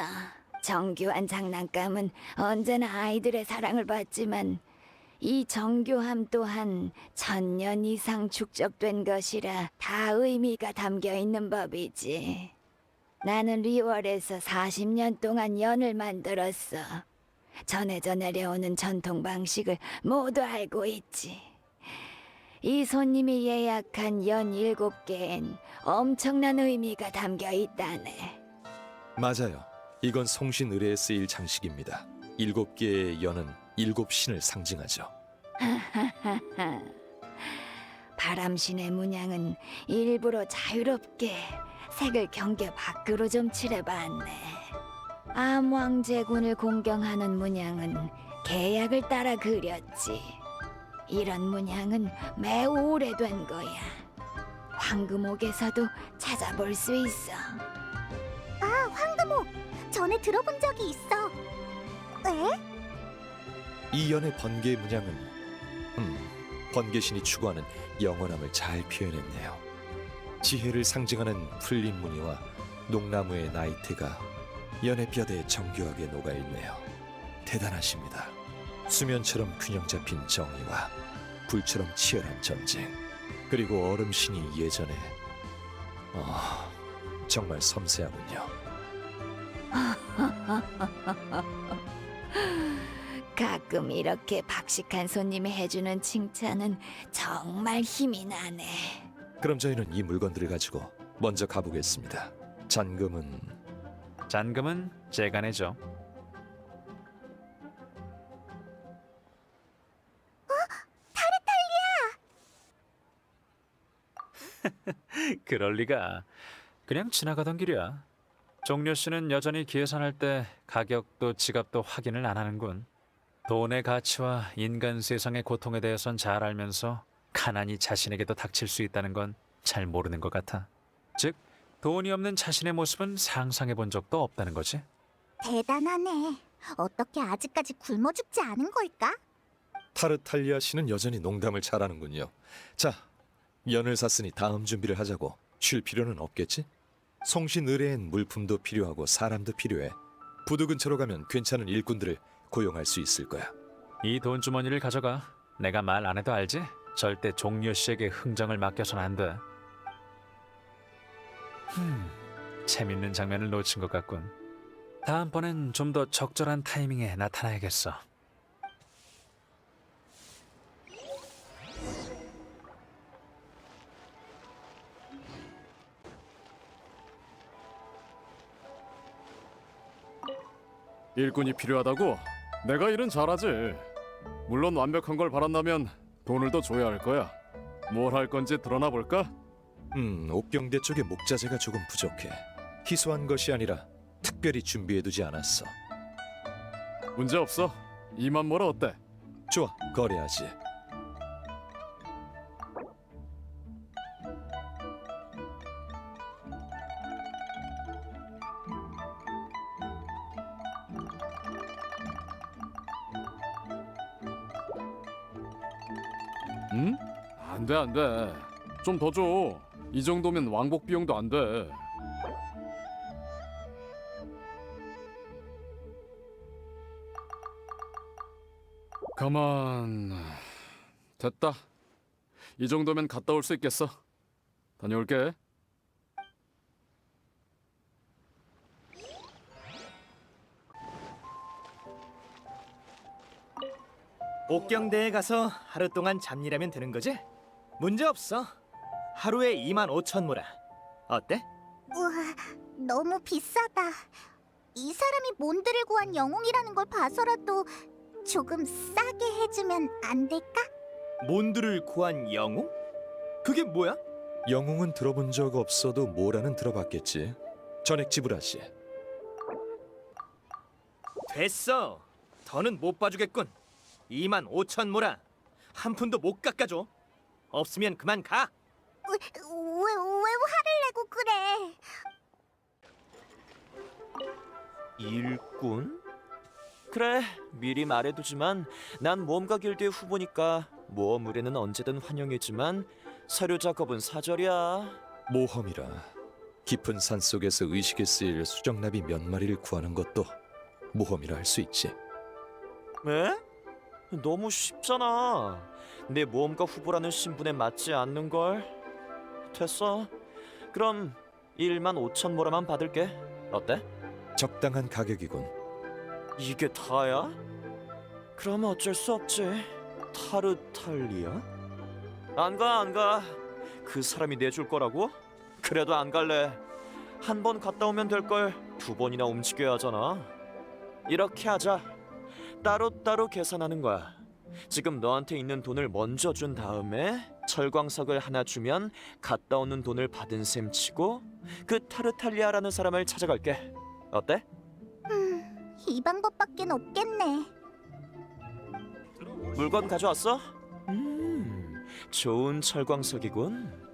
정교한 장난감은 언제나 아이들의 사랑을 받지만 이 정교함 또한 1000년 이상 축적된 것이라 다 의미가 담겨 있는 법이지. 나는 리월에서 40년 동안 연을 만들었어. 전해져 내려오는 전통 방식을 모두 알고 있지. 이 손님이 예약한 연 7개엔 엄청난 의미가 담겨 있다네. 맞아요. 이건 송신 의례에 쓰일 장식입니다. 7개의 연은 7신을 상징하죠. 바람신의 문양은 일부러 자유롭게 색을 경계 밖으로 좀 칠해봤네. 암왕제군을 공경하는 문양은 계약을 따라 그렸지. 이런 문양은 매우 오래된 거야. 황금옥에서도 찾아볼 수 있어. 아, 황금옥! 전에 들어본 적이 있어. 에? 이 연의 번개 문양은 번개신이 추구하는 영원함을 잘 표현했네요. 지혜를 상징하는 풀린 무늬와 녹나무의 나이테가 연의 뼈대에 정교하게 녹아있네요. 대단하십니다. 수면처럼 균형 잡힌 정의와 불처럼 치열한 전쟁, 그리고 얼음신이 예전에 정말 섬세하군요. 가끔 이렇게 박식한 손님이 해주는 칭찬은 정말 힘이 나네. 그럼 저희는 이 물건들을 가지고 먼저 가보겠습니다. 잔금은 제가 내죠. 그럴 리가. 그냥 지나가던 길이야. 종려 씨는 여전히 계산할 때 가격도 지갑도 확인을 안 하는군. 돈의 가치와 인간 세상의 고통에 대해선 잘 알면서 가난이 자신에게도 닥칠 수 있다는 건 잘 모르는 것 같아. 즉, 돈이 없는 자신의 모습은 상상해 본 적도 없다는 거지. 대단하네. 어떻게 아직까지 굶어 죽지 않은 걸까? 타르탈리아 씨는 여전히 농담을 잘하는군요. 자, 연을 샀으니 다음 준비를 하자고. 쉴 필요는 없겠지? 송신 의뢰엔 물품도 필요하고 사람도 필요해. 부두 근처로 가면 괜찮은 일꾼들을 고용할 수 있을 거야. 이 돈 주머니를 가져가. 내가 말 안 해도 알지? 절대 종려 씨에게 흥정을 맡겨선 안 돼. 재밌는 장면을 놓친 것 같군. 다음번엔 좀 더 적절한 타이밍에 나타나야겠어. 일꾼이 필요하다고? 내가 일은 잘하지. 물론 완벽한 걸 바란다면 돈을 더 줘야 할 거야. 뭘 할 건지 드러나 볼까? 옥경대 쪽에 목자재가 조금 부족해. 희소한 것이 아니라 특별히 준비해두지 않았어. 문제 없어. 2만 모라 어때? 좋아, 거래하지. 응? 안 돼, 안 돼. 좀 더 줘. 이 정도면 왕복 비용도 안 돼. 가만. 됐다. 이 정도면 갔다 올 수 있겠어. 다녀올게. 옥경대에 가서 하루 동안 잡일하면 되는 거지? 문제 없어. 하루에 25,000모라. 어때? 우와, 너무 비싸다. 이 사람이 몬드를 구한 영웅이라는 걸 봐서라도 조금 싸게 해주면 안 될까? 몬드를 구한 영웅? 그게 뭐야? 영웅은 들어본 적 없어도 모라는 들어봤겠지. 전액 지불하지. 됐어. 더는 못 봐주겠군. 25,000모라. 한 푼도 못 깎아줘. 없으면 그만 가. 왜 화를 내고 그래? 일꾼? 그래, 미리 말해두지만 난 모험가 길드의 후보니까 모험 의뢰는 언제든 환영이지만 서류 작업은 사절이야. 모험이라 깊은 산 속에서 의식에 쓰일 수정나비 몇 마리를 구하는 것도 모험이라 할 수 있지. 왜? 너무 쉽잖아. 내 모험가 후보라는 신분에 맞지 않는걸. 됐어. 그럼 15,000모라만 받을게. 어때? 적당한 가격이군. 이게 다야? 그럼 어쩔 수 없지. 타르탈리아? 안 가, 안 가. 그 사람이 내줄 거라고? 그래도 안 갈래. 한 번 갔다 오면 될 걸 2번이나 움직여야 하잖아. 이렇게 하자. 따로따로 계산하는 거야. 지금 너한테 있는 돈을 먼저 준 다음에 철광석을 하나 주면 갔다 오는 돈을 받은 셈 치고 그 타르탈리아라는 사람을 찾아갈게. 어때? 이 방법밖엔 없겠네. 물건 가져왔어? 좋은 철광석이군.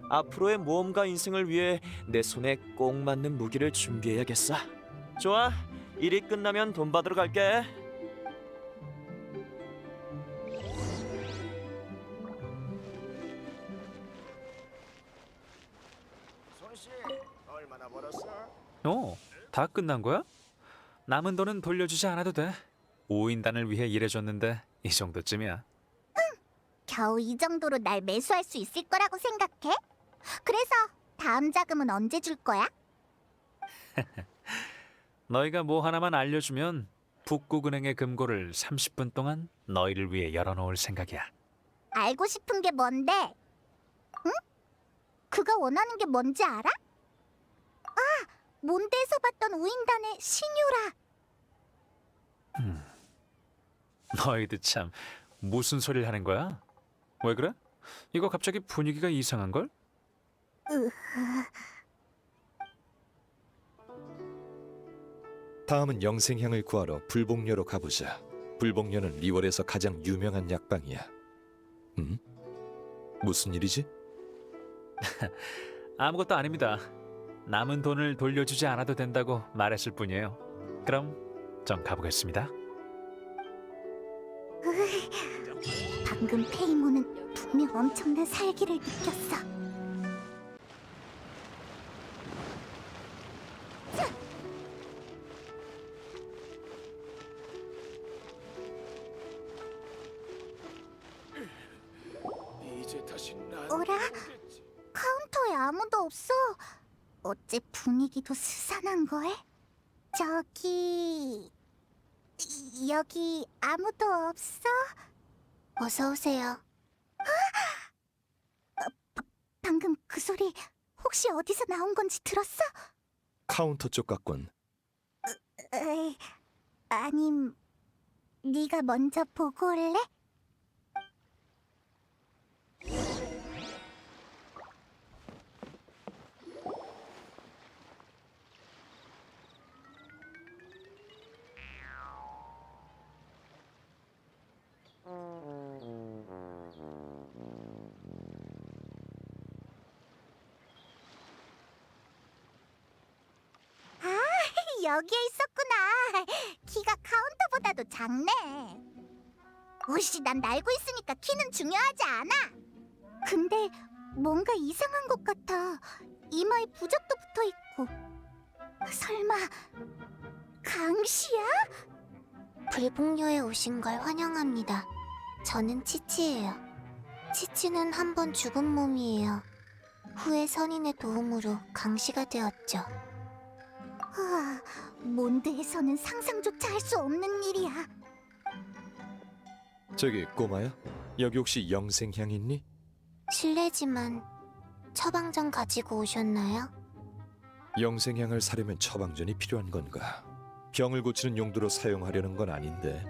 앞으로의 모험가 인생을 위해 내 손에 꼭 맞는 무기를 준비해야겠어. 좋아, 일이 끝나면 돈 받으러 갈게. 손씨, 얼마나 벌었어? 다 끝난 거야? 남은 돈은 돌려주지 않아도 돼. 5인단을 위해 일해줬는데 이 정도쯤이야. 겨우 이 정도로 날 매수할 수 있을 거라고 생각해? 그래서 다음 자금은 언제 줄 거야? 너희가 뭐 하나만 알려주면 북극은행의 금고를 30분 동안 너희를 위해 열어놓을 생각이야. 알고 싶은 게 뭔데? 응? 그가 원하는 게 뭔지 알아? 몬드에서 봤던 우인단의 신유라. 너희들 참 무슨 소리를 하는 거야? 왜 그래? 이거 갑자기 분위기가 이상한 걸? 다음은 영생향을 구하러 불복녀로 가보자. 불복녀는 리월에서 가장 유명한 약방이야. 무슨 일이지? 아무것도 아닙니다. 남은 돈을 돌려주지 않아도 된다고 말했을 뿐이에요. 그럼 전 가보겠습니다. 방금 페이몬은 분명 엄청난 살기를 느꼈어. 이제 다시 난 어라? 카운터에 아무도 없어. 어째 분위기도 스산한걸? 저기... 여기 아무도 없어? 어서 오세요. 방금 그 소리 혹시 어디서 나온 건지 들었어? 카운터 쪽 같군. 아님 네가 먼저 보고 올래? 여기에 있었구나. 키가 카운터보다도 작네. 오씨, 난 날고 있으니까 키는 중요하지 않아. 근데 뭔가 이상한 것 같아. 이마에 부적도 붙어 있고. 설마 강시야? 불복녀에 오신 걸 환영합니다. 저는 치치예요. 치치는 한 번 죽은 몸이에요. 후에 선인의 도움으로 강시가 되었죠. 몬드에서는 상상조차 할 수 없는 일이야. 저기 꼬마야, 여기 혹시 영생향 있니? 실례지만 처방전 가지고 오셨나요? 영생향을 사려면 처방전이 필요한 건가? 병을 고치는 용도로 사용하려는 건 아닌데.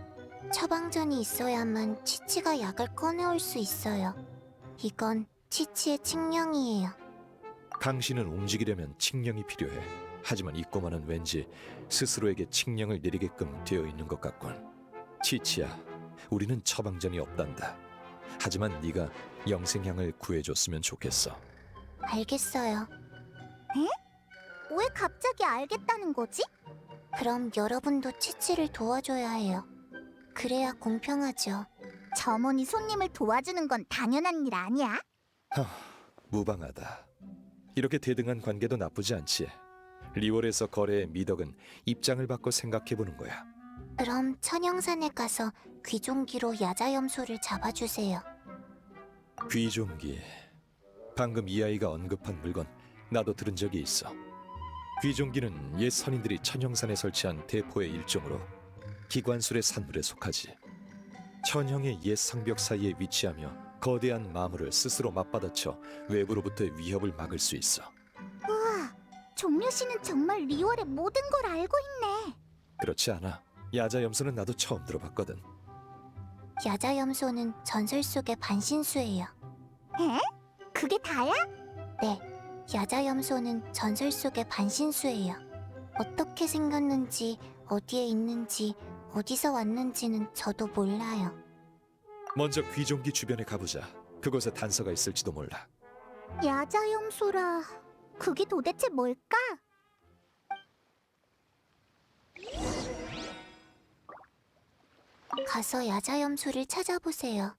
처방전이 있어야만 치치가 약을 꺼내올 수 있어요. 이건 치치의 칙령이에요. 강신은 움직이려면 칙령이 필요해. 하지만 이 꼬마는 왠지 스스로에게 칙령을 내리게끔 되어 있는 것 같군. 치치야, 우리는 처방전이 없단다. 하지만 네가 영생향을 구해줬으면 좋겠어. 알겠어요. 에? 왜 갑자기 알겠다는 거지? 그럼 여러분도 치치를 도와줘야 해요. 그래야 공평하죠. 점원이 손님을 도와주는 건 당연한 일 아니야? 무방하다. 이렇게 대등한 관계도 나쁘지 않지. 리월에서 거래의 미덕은 입장을 바꿔 생각해보는 거야. 그럼 천영산에 가서 귀종기로 야자염소를 잡아주세요. 귀종기. 방금 이 아이가 언급한 물건 나도 들은 적이 있어. 귀종기는 옛 선인들이 천형산에 설치한 대포의 일종으로 기관술의 산물에 속하지. 천형의 옛 성벽 사이에 위치하며 거대한 마물을 스스로 맞받아쳐 외부로부터의 위협을 막을 수 있어. 우와, 종려 씨는 정말 리월의 모든 걸 알고 있네. 그렇지 않아. 야자염소는 나도 처음 들어봤거든. 야자염소는 전설 속의 반신수예요. 에? 그게 다야? 네, 야자염소는 전설 속의 반신수예요. 어떻게 생겼는지, 어디에 있는지, 어디서 왔는지는 저도 몰라요. 먼저 귀종기 주변에 가보자. 그곳에 단서가 있을지도 몰라. 야자염소라, 그게 도대체 뭘까? 가서 야자염소를 찾아보세요.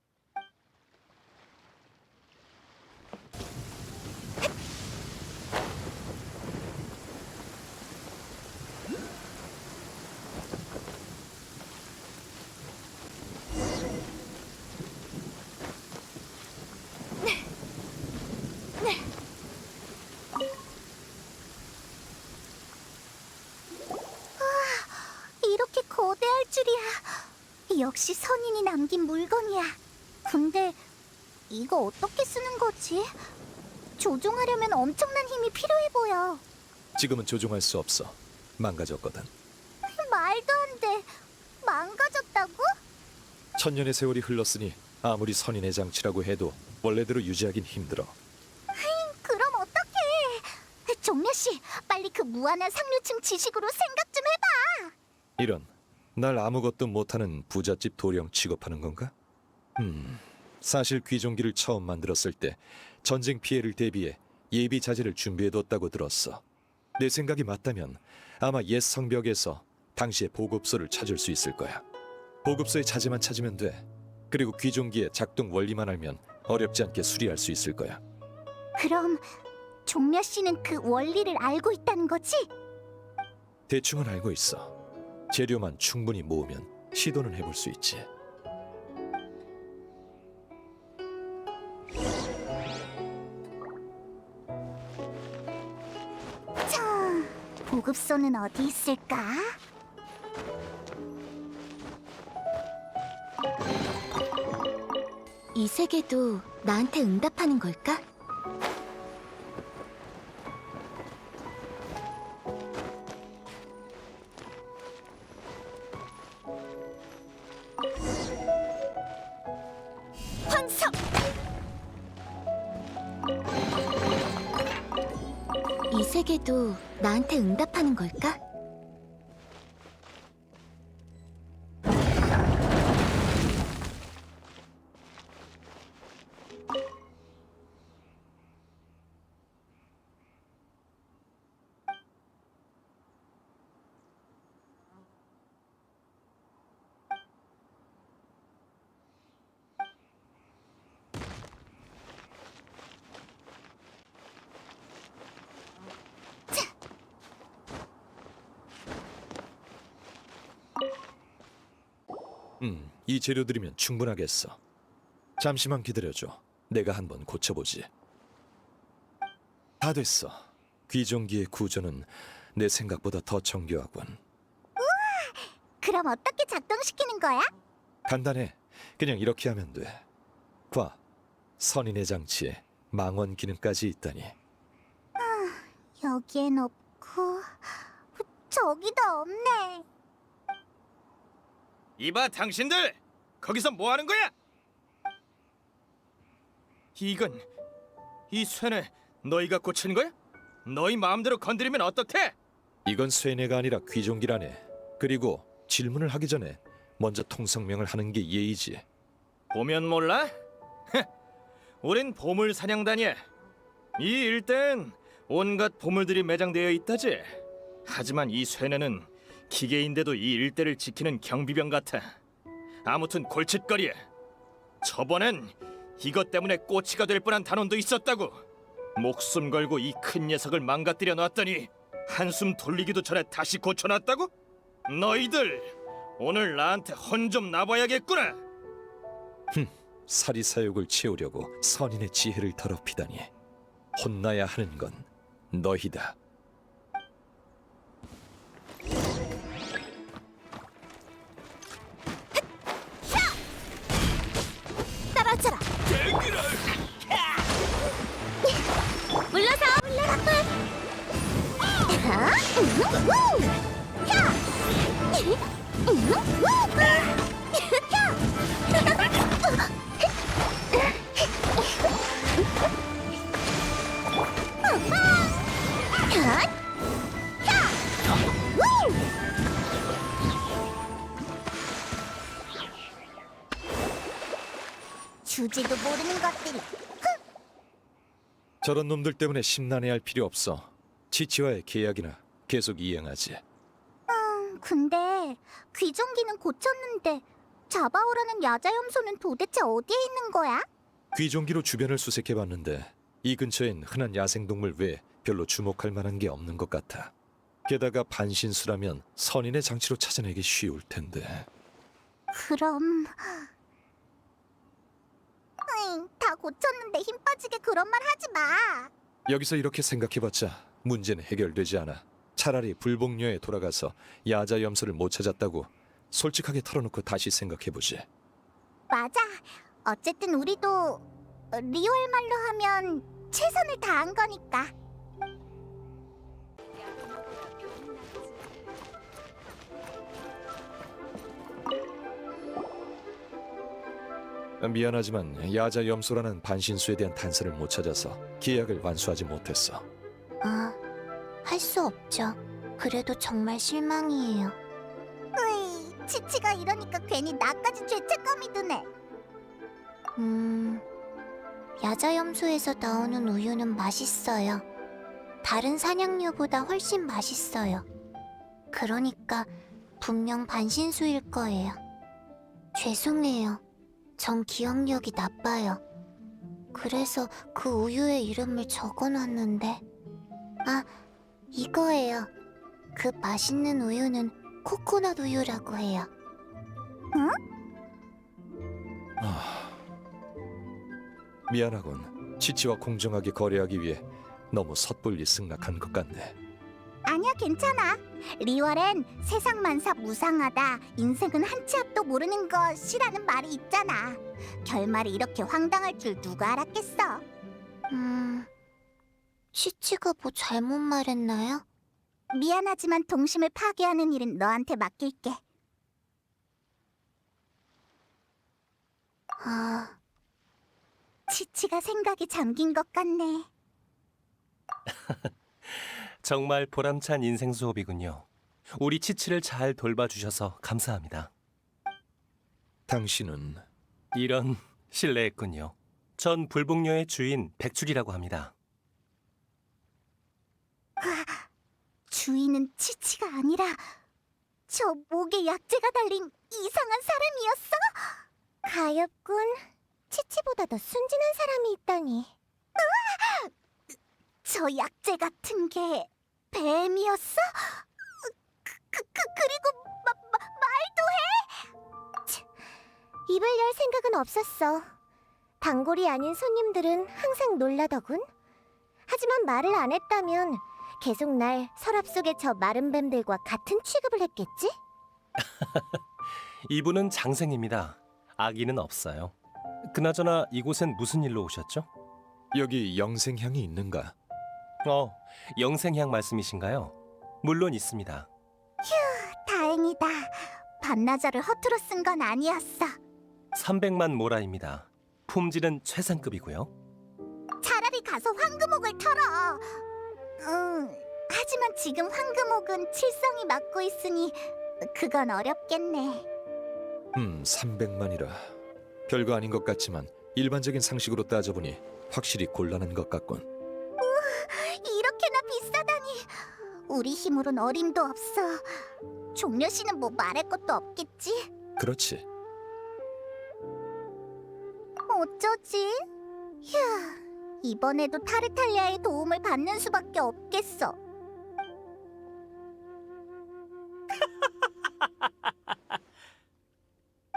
이렇게 거대할 줄이야. 역시 선인이 남긴 물건이야. 근데 이거 어떻게 쓰는 거지? 조종하려면 엄청난 힘이 필요해 보여. 지금은 조종할 수 없어. 망가졌거든. 말도 안 돼. 망가졌다고? 천년의 세월이 흘렀으니 아무리 선인의 장치라고 해도 원래대로 유지하긴 힘들어. 그럼 어떡해? 종려 씨, 빨리 그 무한한 상류층 지식으로 생각 좀 해봐. 이런, 날 아무것도 못하는 부잣집 도령 취급하는 건가? 사실 귀종기를 처음 만들었을 때 전쟁 피해를 대비해 예비 자재를 준비해뒀다고 들었어. 내 생각이 맞다면 아마 옛 성벽에서 당시의 보급소를 찾을 수 있을 거야. 보급소의 자재만 찾으면 돼. 그리고 귀종기의 작동 원리만 알면 어렵지 않게 수리할 수 있을 거야. 그럼 종려 씨는 그 원리를 알고 있다는 거지? 대충은 알고 있어. 재료만 충분히 모으면 시도는 해볼 수 있지. 자, 보급소는 어디 있을까? 이 세계도 나한테 응답하는 걸까? 황석! 이 세계도 나한테 응답하는 걸까? 이 재료들이면 충분하겠어. 잠시만 기다려줘. 내가 한번 고쳐보지. 다 됐어. 귀종기의 구조는 내 생각보다 더 정교하군. 그럼 어떻게 작동시키는 거야? 간단해. 그냥 이렇게 하면 돼. 봐. 선인의 장치에 망원 기능까지 있다니. 여기엔 없고 저기도 없네. 이봐 당신들! 거기서 뭐 하는 거야? 이건... 이 쇠네 너희가 고친 거야? 너희 마음대로 건드리면 어떡해? 이건 쇠뇌가 아니라 귀종기라네. 그리고 질문을 하기 전에 먼저 통성명을 하는 게 예의지. 보면 몰라? 우린 보물 사냥단이야. 이 일대엔 온갖 보물들이 매장되어 있다지. 하지만 이 쇠뇌는 기계인데도 이 일대를 지키는 경비병 같아. 아무튼 골칫거리야. 저번엔 이것 때문에 꼬치가 될 뻔한 단원도 있었다고. 목숨 걸고 이 큰 녀석을 망가뜨려 놨더니 한숨 돌리기도 전에 다시 고쳐놨다고? 너희들 오늘 나한테 혼 좀 나봐야겠구나. 사리사욕을 채우려고 선인의 지혜를 더럽히다니. 혼나야 하는 건 너희다. 떨어져라. 물러서. 주지도 모르는 것들이. 저런 놈들 때문에 심란해할 필요 없어. 치치와의 계약이나 계속 이행하지. 근데 귀종기는 고쳤는데 잡아오라는 야자염소는 도대체 어디에 있는 거야? 귀종기로 주변을 수색해봤는데 이 근처엔 흔한 야생동물 외에 별로 주목할 만한 게 없는 것 같아. 게다가 반신수라면 선인의 장치로 찾아내기 쉬울 텐데. 그럼... 다 고쳤는데 힘 빠지게 그런 말 하지 마. 여기서 이렇게 생각해봤자 문제는 해결되지 않아. 차라리 불복녀에 돌아가서 야자 염소를 못 찾았다고 솔직하게 털어놓고 다시 생각해보지. 맞아. 어쨌든 우리도 리월 말로 하면 최선을 다한 거니까. 미안하지만 야자 염소라는 반신수에 대한 단서를 못 찾아서 계약을 완수하지 못했어. 할 수 없죠. 그래도 정말 실망이에요. 으이, 치치가 이러니까 괜히 나까지 죄책감이 드네. 야자염소에서 나오는 우유는 맛있어요. 다른 사냥류보다 훨씬 맛있어요. 그러니까 분명 반신수일 거예요. 죄송해요. 전 기억력이 나빠요. 그래서 그 우유의 이름을 적어놨는데. 이거예요. 그 맛있는 우유는 코코넛 우유라고 해요. 미안하군. 치치와 공정하게 거래하기 위해 너무 섣불리 승낙한 것 같네. 아니야, 괜찮아. 리월엔 세상 만사 무상하다, 인생은 한 치 앞도 모르는 것이라는 말이 있잖아. 결말이 이렇게 황당할 줄 누가 알았겠어. 시치가 뭐 잘못 말했나요? 미안하지만 동심을 파괴하는 일은 너한테 맡길게. 치치가 생각이 잠긴 것 같네. 정말 보람찬 인생 수업이군요. 우리 치치를 잘 돌봐주셔서 감사합니다. 당신은? 이런, 실례했군요. 전 불복녀의 주인 백출이라고 합니다. 주인은 치치가 아니라 저 목에 약재가 달린 이상한 사람이었어? 가엾군. 치치보다 더 순진한 사람이 있다니. 으아! 저 약재 같은 게 뱀이었어? 그리고 말도 해? 입을 열 생각은 없었어. 단골이 아닌 손님들은 항상 놀라더군. 하지만 말을 안 했다면 계속 날 서랍 속의 저 마른 뱀들과 같은 취급을 했겠지? 이분은 장생입니다. 아기는 없어요. 그나저나 이곳엔 무슨 일로 오셨죠? 여기 영생향이 있는가? 영생향 말씀이신가요? 물론 있습니다. 휴, 다행이다. 반나절을 허투루 쓴 건 아니었어. 300만 모라입니다. 품질은 최상급이고요. 차라리 가서 황금옥을 털어. 하지만 지금 황금옥은 칠성이 맡고 있으니 그건 어렵겠네. 300만이라 별거 아닌 것 같지만 일반적인 상식으로 따져보니 확실히 곤란한 것 같군. 이렇게나 비싸다니. 우리 힘으론 어림도 없어. 종려 씨는 뭐 말할 것도 없겠지? 그렇지. 어쩌지? 휴, 이번에도 타르탈리아의 도움을 받는 수밖에 없겠어.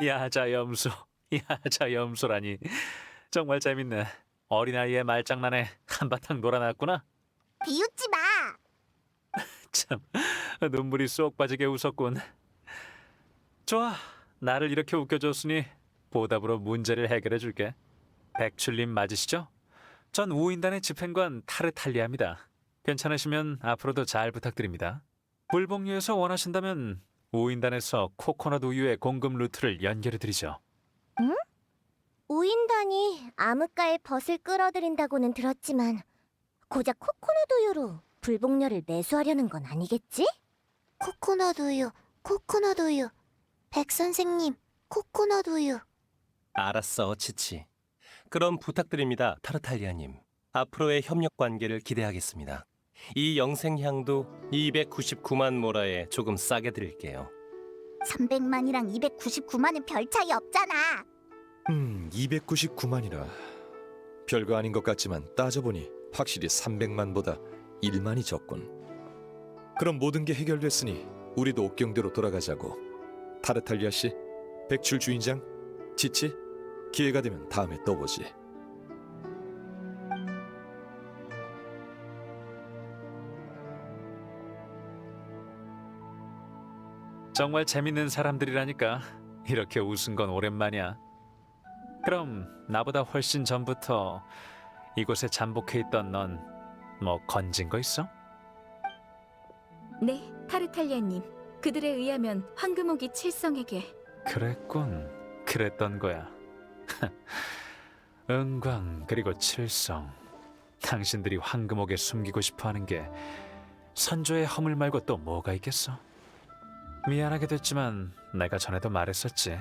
야자염소, 야자염소라니. 정말 재밌네. 어린아이의 말장난에 한바탕 놀아놨구나. 비웃지 마. 참, 눈물이 쏙 빠지게 웃었군. 좋아, 나를 이렇게 웃겨줬으니 보답으로 문제를 해결해 줄게. 백출님 맞으시죠? 전 우인단의 집행관 타르탈리아입니다. 괜찮으시면 앞으로도 잘 부탁드립니다. 불복류에서 원하신다면 우인단에서 코코넛 우유의 공급 루트를 연결해 드리죠. 응? 우인단이 암흑가의 벗을 끌어들인다고는 들었지만 고작 코코넛 우유로 불복녀를 매수하려는 건 아니겠지? 코코넛 우유, 코코넛 우유. 백 선생님, 코코넛 우유. 알았어, 치치. 그럼 부탁드립니다, 타르탈리아님. 앞으로의 협력 관계를 기대하겠습니다. 이 영생향도 299만 모라에 조금 싸게 드릴게요. 300만이랑 299만은 별 차이 없잖아. 299만이라 별거 아닌 것 같지만 따져보니 확실히 300만보다 1만이 적군. 그럼 모든 게 해결됐으니 우리도 옥경대로 돌아가자고. 타르탈리아 씨, 백출 주인장, 치치, 기회가 되면 다음에 또 보지. 정말 재밌는 사람들이라니까. 이렇게 웃은 건 오랜만이야. 그럼 나보다 훨씬 전부터 이곳에 잠복해 있던 넌 뭐 건진 거 있어? 네, 타르탈리아님. 그들에 의하면 황금옥이 칠성에게. 그랬군. 그랬던 거야. 은광 그리고 칠성, 당신들이 황금옥에 숨기고 싶어하는 게 선조의 허물 말고 또 뭐가 있겠어? 미안하게 됐지만 내가 전에도 말했었지.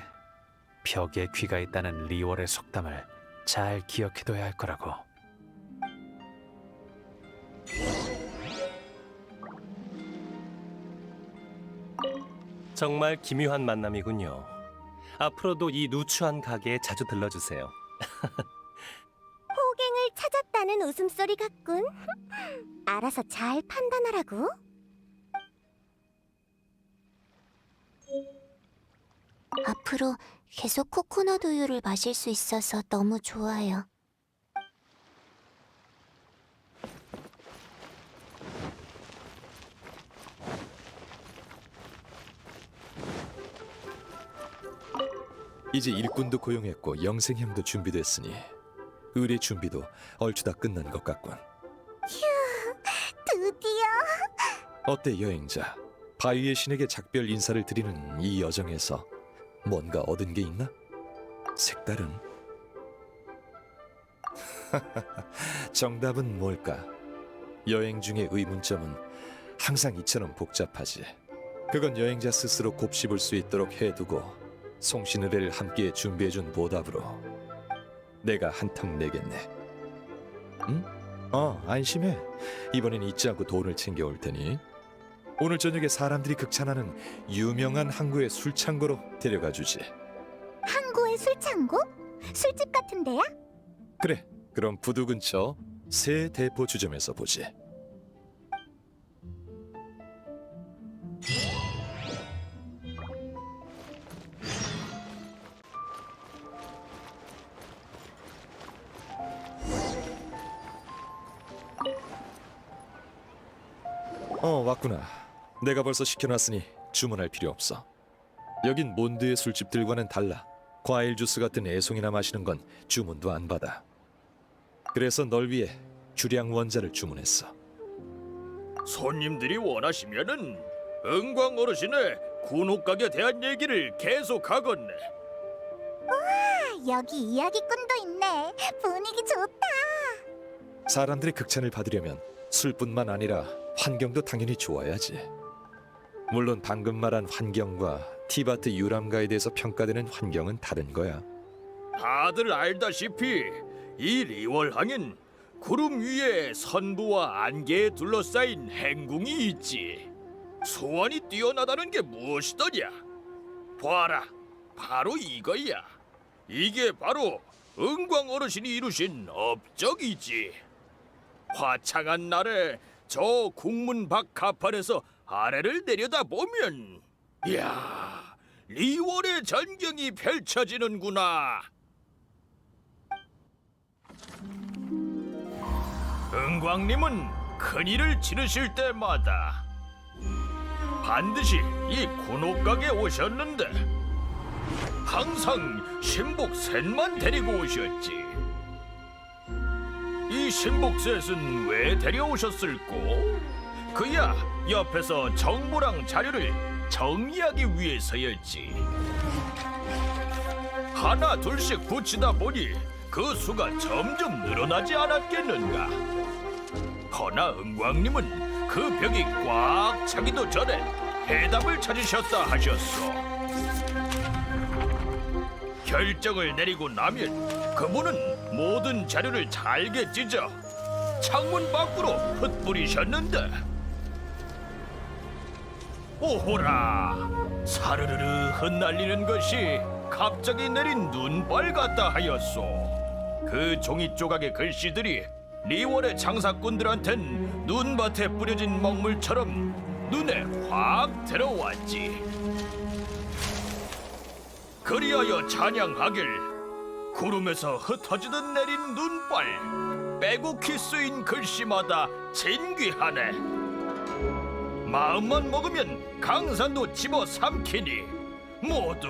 벽에 귀가 있다는 리월의 속담을 잘 기억해둬야 할 거라고. 정말 기묘한 만남이군요. 앞으로도 이 누추한 가게에 자주 들러주세요. 호갱을 찾았다는 웃음소리 같군. 알아서 잘 판단하라고. 앞으로 계속 코코넛 우유를 마실 수 있어서 너무 좋아요. 이제 일꾼도 고용했고 영생향도 준비됐으니 의뢰 준비도 얼추 다 끝난 것 같군. 휴, 드디어. 어때 여행자? 바위의 신에게 작별 인사를 드리는 이 여정에서 뭔가 얻은 게 있나? 색다른? 정답은 뭘까? 여행 중의 의문점은 항상 이처럼 복잡하지. 그건 여행자 스스로 곱씹을 수 있도록 해두고 송신의뢰를 함께 준비해준 보답으로 내가 한탕 내겠네. 응? 안심해. 이번엔 잊지 않고 돈을 챙겨올 테니 오늘 저녁에 사람들이 극찬하는 유명한 항구의 술창고로 데려가 주지. 항구의 술창고? 술집 같은 데야? 그래, 그럼 부두 근처 새 대포 주점에서 보지. 왔구나. 내가 벌써 시켜놨으니 주문할 필요 없어. 여긴 몬드의 술집들과는 달라. 과일 주스 같은 애송이나 마시는 건 주문도 안 받아. 그래서 널 위해 주량 원자를 주문했어. 손님들이 원하시면은 은광 어르신의 군옥각에 대한 얘기를 계속하겠네. 우와, 여기 이야기꾼도 있네. 분위기 좋다. 사람들의 극찬을 받으려면 술뿐만 아니라 환경도 당연히 좋아야지. 물론 방금 말한 환경과 티바트 유람가에 대해서 평가되는 환경은 다른 거야. 다들 알다시피 이 리월항엔 구름 위에 선부와 안개에 둘러싸인 행궁이 있지. 소원이 뛰어나다는 게 무엇이더냐? 봐라, 바로 이거야. 이게 바로 은광 어르신이 이루신 업적이지. 화창한 날에 저 국문 밖 가판에서 아래를 내려다보면 이야, 리월의 전경이 펼쳐지는구나. 은광님은 큰일을 치르실 때마다 반드시 이 군옥각에 오셨는데 항상 신복 셋만 데리고 오셨지. 이 신복셋은 왜 데려오셨을꼬? 그야 옆에서 정보랑 자료를 정리하기 위해서였지. 하나 둘씩 붙이다 보니 그 수가 점점 늘어나지 않았겠는가. 허나 은광님은 그 벽이 꽉 차기도 전에 해답을 찾으셨다 하셨소. 결정을 내리고 나면 그분은 모든 자료를 잘게 찢어 창문 밖으로 흩뿌리셨는데, 오호라, 사르르르 흩날리는 것이 갑자기 내린 눈발 같다 하였소. 그 종이 조각의 글씨들이 리월의 장사꾼들한텐 눈밭에 뿌려진 먹물처럼 눈에 확 들어왔지. 그리하여 찬양하길 구름에서 흩어지듯 내린 눈발, 빼곡히 쓰인 글씨마다 진귀하네. 마음만 먹으면 강산도 집어삼키니 모두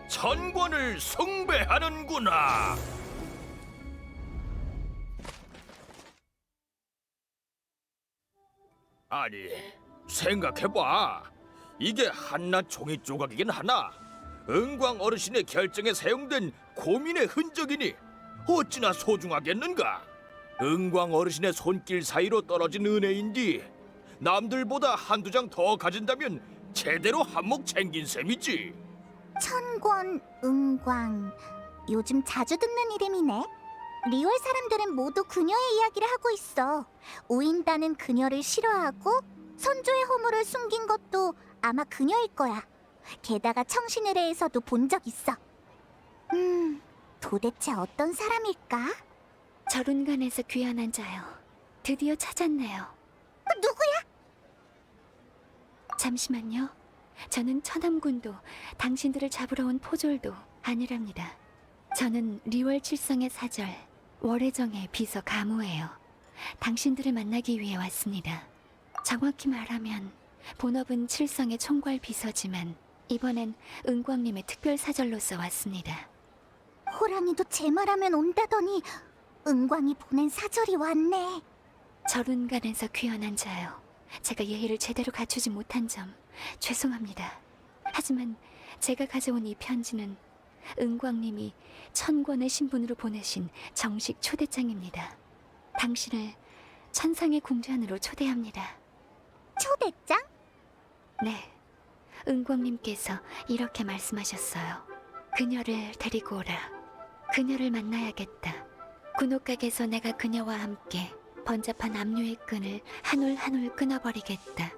천권을 숭배하는구나. 아니, 생각해봐. 이게 한낱 종이 조각이긴 하나 은광 어르신의 결정에 사용된 고민의 흔적이니 어찌나 소중하겠는가. 은광 어르신의 손길 사이로 떨어진 은혜인디 남들보다 한두 장 더 가진다면 제대로 한몫 챙긴 셈이지. 천권, 은광. 요즘 자주 듣는 이름이네. 리월 사람들은 모두 그녀의 이야기를 하고 있어. 우인다는 그녀를 싫어하고 선조의 허물을 숨긴 것도 아마 그녀일 거야. 게다가 청신의례에서도 본 적 있어. 도대체 어떤 사람일까? 절운간에서 귀환한 자요. 드디어 찾았네요. 누구야? 잠시만요. 저는 천암군도 당신들을 잡으러 온 포졸도 아니랍니다. 저는 리월 칠성의 사절 월혜정의 비서 가무예요. 당신들을 만나기 위해 왔습니다. 정확히 말하면 본업은 칠성의 총괄 비서지만 이번엔 은광님의 특별 사절로서 왔습니다. 호랑이도 제 말하면 온다더니 은광이 보낸 사절이 왔네. 절운간에서 귀환한 자요. 제가 예의를 제대로 갖추지 못한 점 죄송합니다. 하지만 제가 가져온 이 편지는 은광님이 천권의 신분으로 보내신 정식 초대장입니다. 당신을 천상의 궁전으로 초대합니다. 초대장? 네, 은광님께서 이렇게 말씀하셨어요. 그녀를 데리고 오라. 그녀를 만나야겠다. 군옥각에서 내가 그녀와 함께 번잡한 압류의 끈을 한 올 한 올 끊어버리겠다.